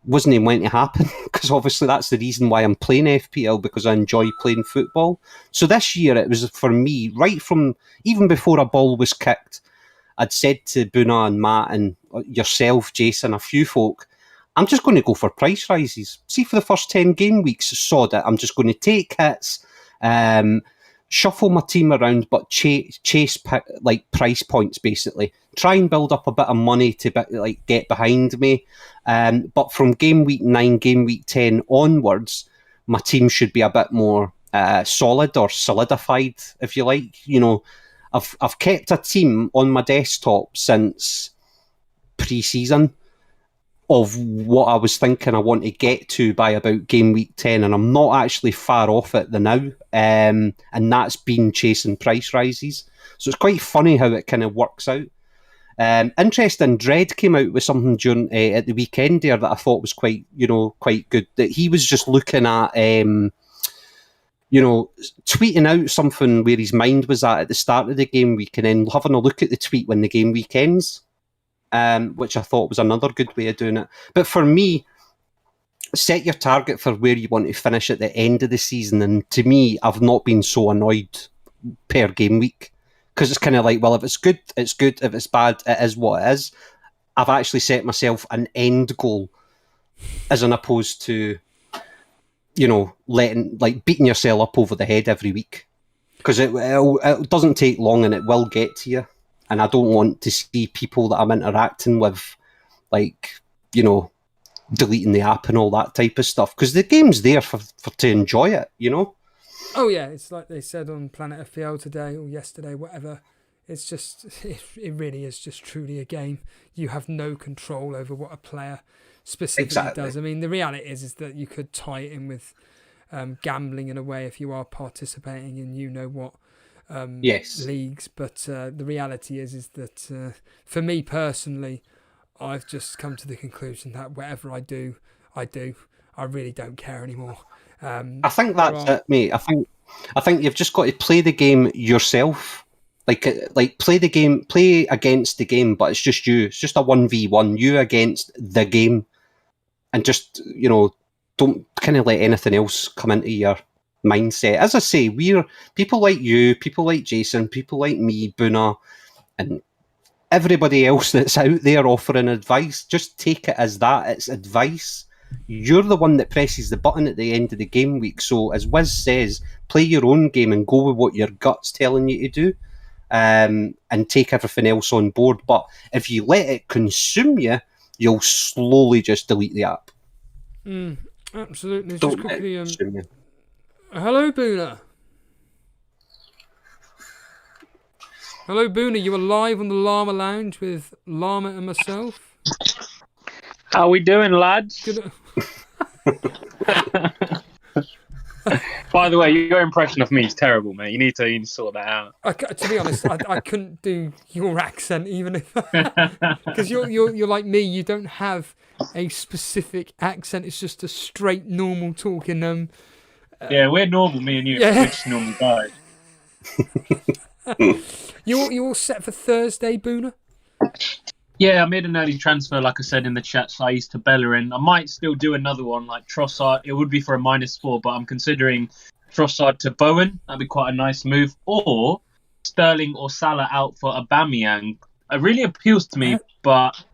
wasn't even going to happen, because obviously that's the reason why I'm playing FPL, because I enjoy playing football. So this year it was, for me, right from even before a ball was kicked, I'd said to Buna and Matt and yourself, Jason, a few folk, I'm just going to go for price rises. See, for the first 10 game weeks, sod it. I'm just going to take hits, shuffle my team around, but chase like price points, basically. Try and build up a bit of money to get behind me. But from game week 9, game week 10 onwards, my team should be a bit more solid or solidified, if you like. You know, I've kept a team on my desktop since pre-season of what I was thinking I want to get to by about game week 10, and I'm not actually far off it the now, and that's been chasing price rises. So it's quite funny how it kind of works out. Interesting, Dredd came out with something during at the weekend there that I thought was quite good. That he was just looking at, tweeting out something where his mind was at the start of the game week, and then having a look at the tweet when the game week ends. Which I thought was another good way of doing it. But for me, set your target for where you want to finish at the end of the season. And to me, I've not been so annoyed per game week, because it's kind of like, well, if it's good, it's good. If it's bad, it is what it is. I've actually set myself an end goal, as opposed to, beating yourself up over the head every week, because it doesn't take long and it will get to you. And I don't want to see people that I'm interacting with, deleting the app and all that type of stuff. Because the game's there for to enjoy it, Oh yeah, it's like they said on Planet FPL today or yesterday, whatever. It's just, it really is just truly a game. You have no control over what a player specifically does. I mean, the reality is that you could tie it in with gambling in a way if you are participating in what. Leagues, but the reality is that for me personally, I've just come to the conclusion that whatever I do. I really don't care anymore. I think that's it, mate. I think you've just got to play the game yourself. Like play the game, play against the game, but it's just you. It's just a 1v1, you against the game, and just don't kind of let anything else come into your mindset. As I say, we're people like you, people like Jason, people like me, Buna, and everybody else that's out there offering advice. Just take it as that. It's advice. You're the one that presses the button at the end of the game week. So, as Wiz says, play your own game and go with what your gut's telling you to do, and take everything else on board. But if you let it consume you, you'll slowly just delete the app. Absolutely. Don't just quickly, let it consume you. Hello, Boona. Hello, Boona. You are live on the Llama Lounge with Llama and myself. How we doing, lads? Good. By the way, your impression of me is terrible, mate. You need to sort that out. To be honest, I couldn't do your accent even if because you're like me. You don't have a specific accent. It's just a straight normal talking. Yeah, we're normal, me and you. Yeah. We're just normal guys. You all set for Thursday, Boona? Yeah, I made an early transfer, like I said in the chat, Saiz to Bellerin. I might still do another one, like Trossard. It would be for a -4, but I'm considering Trossard to Bowen. That'd be quite a nice move. Or Sterling or Salah out for Aubameyang. It really appeals to me, but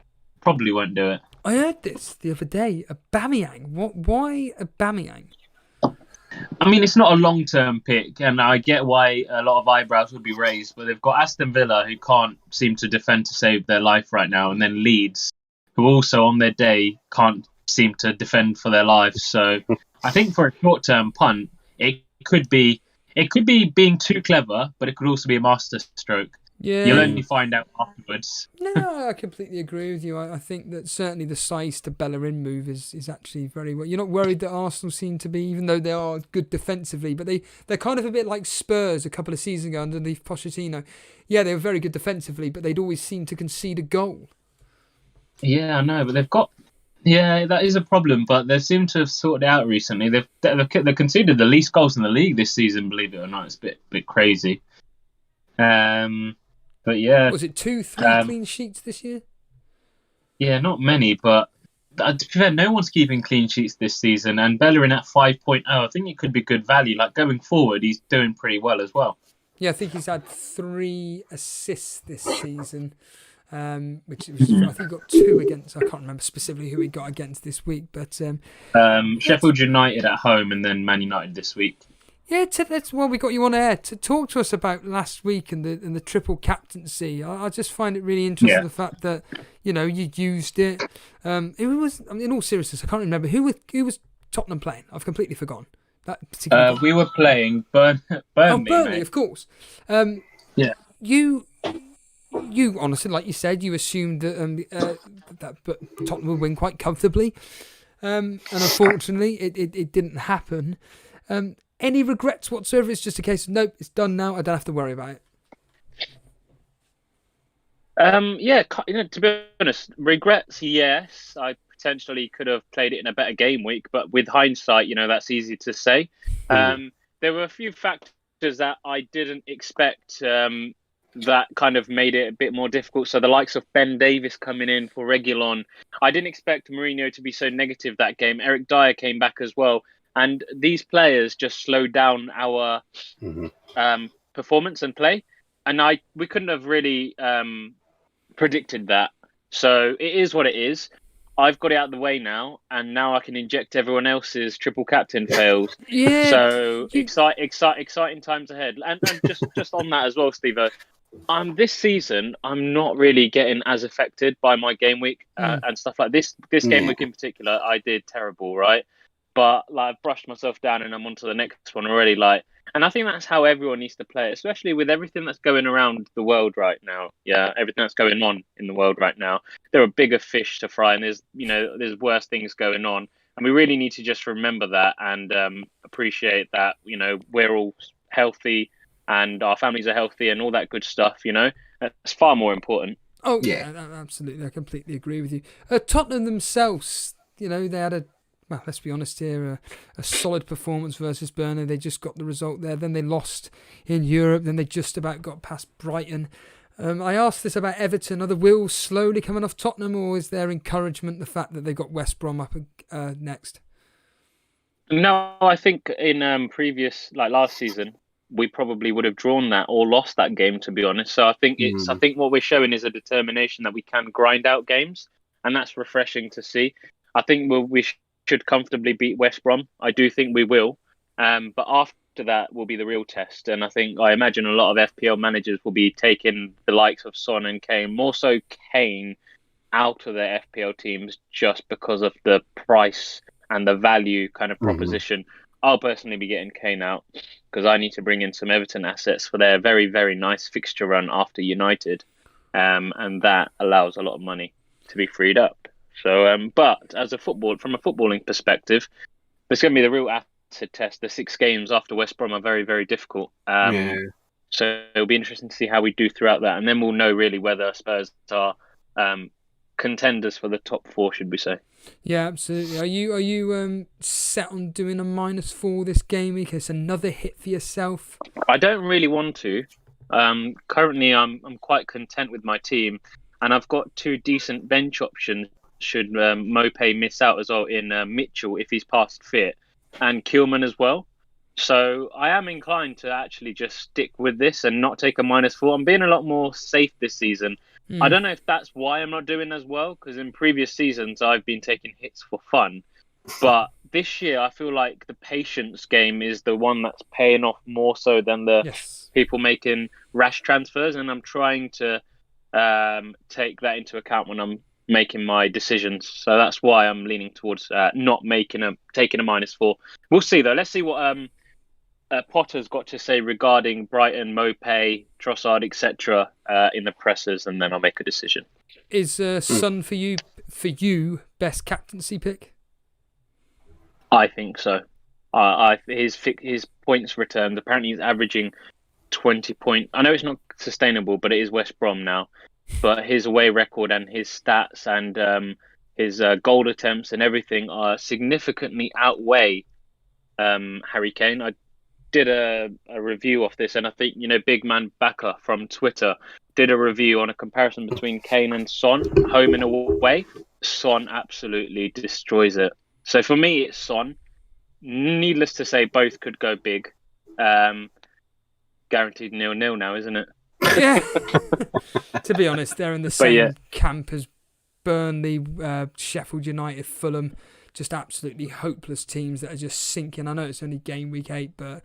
probably won't do it. I heard this the other day. Aubameyang. Why Aubameyang? I mean, it's not a long-term pick, and I get why a lot of eyebrows would be raised, but they've got Aston Villa, who can't seem to defend to save their life right now, and then Leeds, who also on their day can't seem to defend for their lives. So I think for a short-term punt, it could be being too clever, but it could also be a master stroke. Yeah. You'll only find out afterwards. No, I completely agree with you. I think that certainly the Saiz to Bellerin move is actually very well. You're not worried that Arsenal seem to be, even though they are good defensively, but they're kind of a bit like Spurs a couple of seasons ago underneath Pochettino. Yeah, they were very good defensively, but they'd always seem to concede a goal. Yeah, I know, but they've got... Yeah, that is a problem, but they seem to have sorted it out recently. They've conceded the least goals in the league this season, believe it or not. It's a bit crazy. But yeah, Was it 2-3 clean sheets this year? Yeah, not many, but to be fair, no one's keeping clean sheets this season. And Bellerin at 5.0, I think it could be good value. Like going forward, he's doing pretty well as well. Yeah, I think he's had 3 assists this season, which was, I think he got 2 against. I can't remember specifically who he got against this week, but Sheffield United at home, and then Man United this week. Yeah, that's why we got you on air to talk to us about last week and the triple captaincy. I just find it really interesting the fact that you used it. It was, I mean, in all seriousness, I can't remember who was Tottenham playing. I've completely forgotten that particular. We were playing Burnley. Oh, Burnley, mate. of course. Yeah. You honestly, like you said, you assumed that but Tottenham would win quite comfortably, and unfortunately, it didn't happen. Any regrets whatsoever? It's just a case of, nope, it's done now. I don't have to worry about it. Yeah, to be honest, regrets, yes. I potentially could have played it in a better game week, but with hindsight, that's easy to say. There were a few factors that I didn't expect that kind of made it a bit more difficult. So the likes of Ben Davis coming in for Reguilon. I didn't expect Mourinho to be so negative that game. Eric Dyer came back as well. And these players just slowed down our performance and play. And we couldn't have really predicted that. So it is what it is. I've got it out of the way now, and now I can inject everyone else's triple captain fails. Yeah. So exciting times ahead. And just on that as well, Steve. This season, I'm not really getting as affected by my game week and stuff like this. This game week in particular, I did terrible, right? But I've brushed myself down and I'm on to the next one already. And I think that's how everyone needs to play, especially with everything that's going around the world right now. Yeah, everything that's going on in the world right now. There are bigger fish to fry, and there's worse things going on. And we really need to just remember that and appreciate that. We're all healthy and our families are healthy and all that good stuff. That's far more important. Oh yeah, absolutely. I completely agree with you. Tottenham themselves, they had well, let's be honest here, a solid performance versus Burnley. They just got the result there. Then they lost in Europe. Then they just about got past Brighton. I asked this about Everton. Are the wheels slowly coming off Tottenham, or is there encouragement the fact that they got West Brom up next? No, I think in previous, last season, we probably would have drawn that or lost that game, to be honest. So I think I think what we're showing is a determination that we can grind out games, and that's refreshing to see. I think we should comfortably beat West Brom. I do think we will. But after that will be the real test. And I imagine a lot of FPL managers will be taking the likes of Son and Kane, more so Kane, out of their FPL teams just because of the price and the value kind of proposition. I'll personally be getting Kane out because I need to bring in some Everton assets for their very, very nice fixture run after United. And that allows a lot of money to be freed up. So, but from a footballing perspective, there's going to be the real acid test. The 6 games after West Brom are very, very difficult. So it'll be interesting to see how we do throughout that, and then we'll know really whether Spurs are contenders for the top 4, should we say? Yeah, absolutely. Are you set on doing a -4 this game week? It's another hit for yourself. I don't really want to. Currently, I'm quite content with my team. and I've got 2 decent bench options should Mopay miss out as well in Mitchell if he's past fit, and Kilman as well. So I am inclined to actually just stick with this and not take a -4. I'm being a lot more safe this season. I don't know if that's why I'm not doing as well, because in previous seasons I've been taking hits for fun. But this year I feel like the patience game is the one that's paying off more so than the people making rash transfers. And I'm trying to take that into account when I'm making my decisions. So that's why I'm leaning towards not taking a -4. We'll see though. Let's see what Potter's got to say regarding Brighton, Mopay, Trossard, etc. In the pressers, and then I'll make a decision. Is Son for you best captaincy pick? I think so. His points returned. Apparently, he's averaging 20 points. I know it's not sustainable, but it is West Brom now. But his away record and his stats and his goal attempts and everything are significantly outweigh Harry Kane. I did a review of this, and I think Big Man Backer from Twitter did a review on a comparison between Kane and Son, home and away. Son absolutely destroys it. So for me, it's Son. Needless to say, both could go big. Guaranteed 0-0 now, isn't it? Yeah. To be honest, they're in the same camp as Burnley, Sheffield United, Fulham. Just absolutely hopeless teams that are just sinking. I know it's only game week 8, but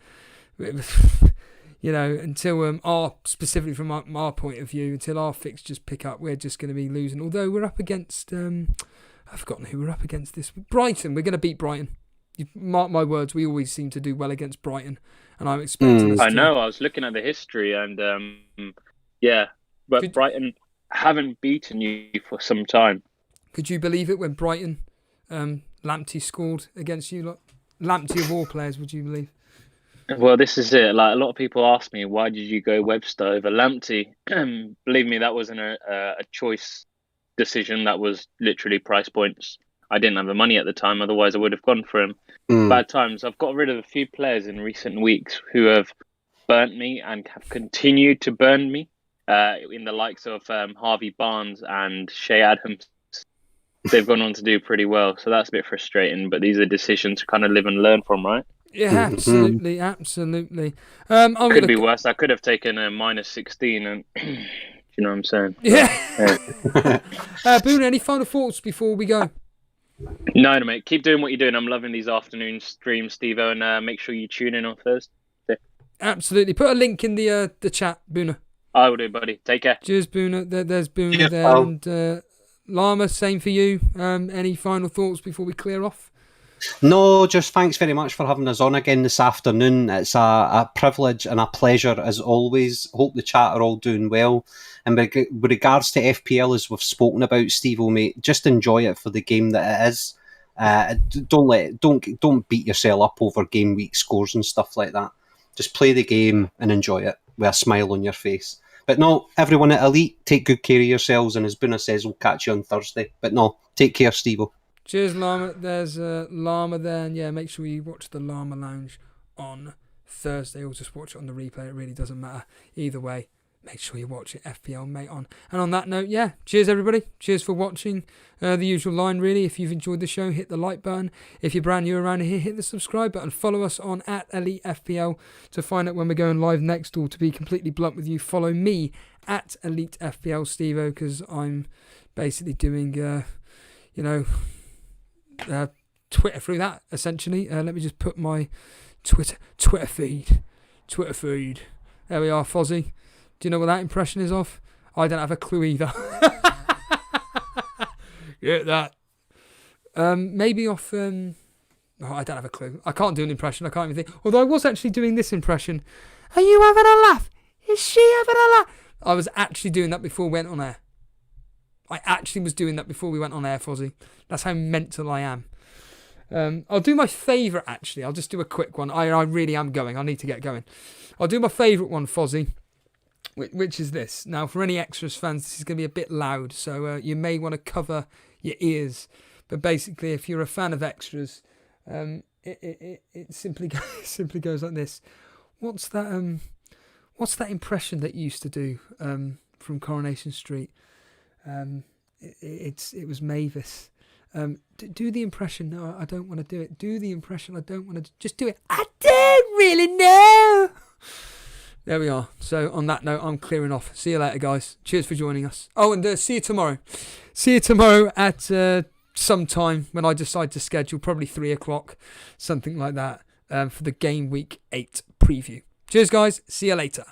until specifically from our point of view, until our fixtures pick up, we're just going to be losing. Although we're up against, I've forgotten who we're up against this week. Brighton. We're going to beat Brighton. You mark my words, we always seem to do well against Brighton, and I'm expecting. I know. I was looking at the history, and but Brighton haven't beaten you for some time. Could you believe it when Brighton? Lamptey scored against you lot. Lamptey of all players, would you believe? Well, this is it. Like, a lot of people ask me, why did you go Webster over Lamptey? Believe me, that wasn't a choice decision. That was literally price points. I didn't have the money at the time, otherwise I would have gone for him. Bad times. I've got rid of a few players in recent weeks who have burnt me and have continued to burn me, in the likes of Harvey Barnes and Shea Adams. They've gone on to do pretty well, so that's a bit frustrating, but these are decisions to kind of live and learn from, right? Yeah, absolutely. Could be worse. I could have taken a -16 and do you know what I'm saying? Yeah. Boone, any final thoughts before we go? No, mate. Keep doing what you're doing. I'm loving these afternoon streams, Steve-O, and make sure you tune in on Thursday. Absolutely. Put a link in the chat, Boona. I will do, buddy. Take care. Cheers, Boona. There's Boona there. And Llama, same for you. Any final thoughts before we clear off? No, just thanks very much for having us on again this afternoon. It's a privilege and a pleasure as always. Hope the chat are all doing well. And with regards to FPL, as we've spoken about, Steve-O, mate, just enjoy it for the game that it is. Don't beat yourself up over game week scores and stuff like that. Just play the game and enjoy it with a smile on your face. But no, everyone at Elite, take good care of yourselves, and as Boona says, we'll catch you on Thursday. But no, take care, Steve-O. Cheers, Llama. There's Llama there, and yeah, make sure you watch the Llama Lounge on Thursday, or just watch it on the replay. It really doesn't matter. Either way, make sure you watch it, FPL Mate On. And on that note, yeah, cheers everybody. Cheers for watching. The usual line, really. If you've enjoyed the show, hit the like button. If you're brand new around here, hit the subscribe button. Follow us on @Elite FPL to find out when we're going live next, or to be completely blunt with you, follow me at Elite FPL Steve-O, because I'm basically doing, Twitter through that, essentially. Let me just put my Twitter feed. There we are, Fozzie. Do you know what that impression is of? I don't have a clue either. Get that. Maybe off... I don't have a clue. I can't do an impression. I can't even think. Although I was actually doing this impression. Are you having a laugh? Is she having a laugh? I was actually doing that before we went on air. I actually was doing that before we went on air, Fozzie. That's how mental I am. I'll do my favourite, actually. I'll just do a quick one. I really am going. I need to get going. I'll do my favourite one, Fozzie, which is this. Now, for any Extras fans, this is going to be a bit loud, so you may want to cover your ears. But basically, if you're a fan of Extras, it simply goes like this. What's that impression that you used to do from Coronation Street? It was Mavis. Do the impression. No, I don't want to do it. Do the impression. I don't want to. Just do it. I don't really know. There we are. So on that note, I'm clearing off. See you later, guys. Cheers for joining us. Oh, and see you tomorrow. See you tomorrow at some time when I decide to schedule, probably 3 o'clock, something like that, for the Game Week 8 preview. Cheers, guys. See you later.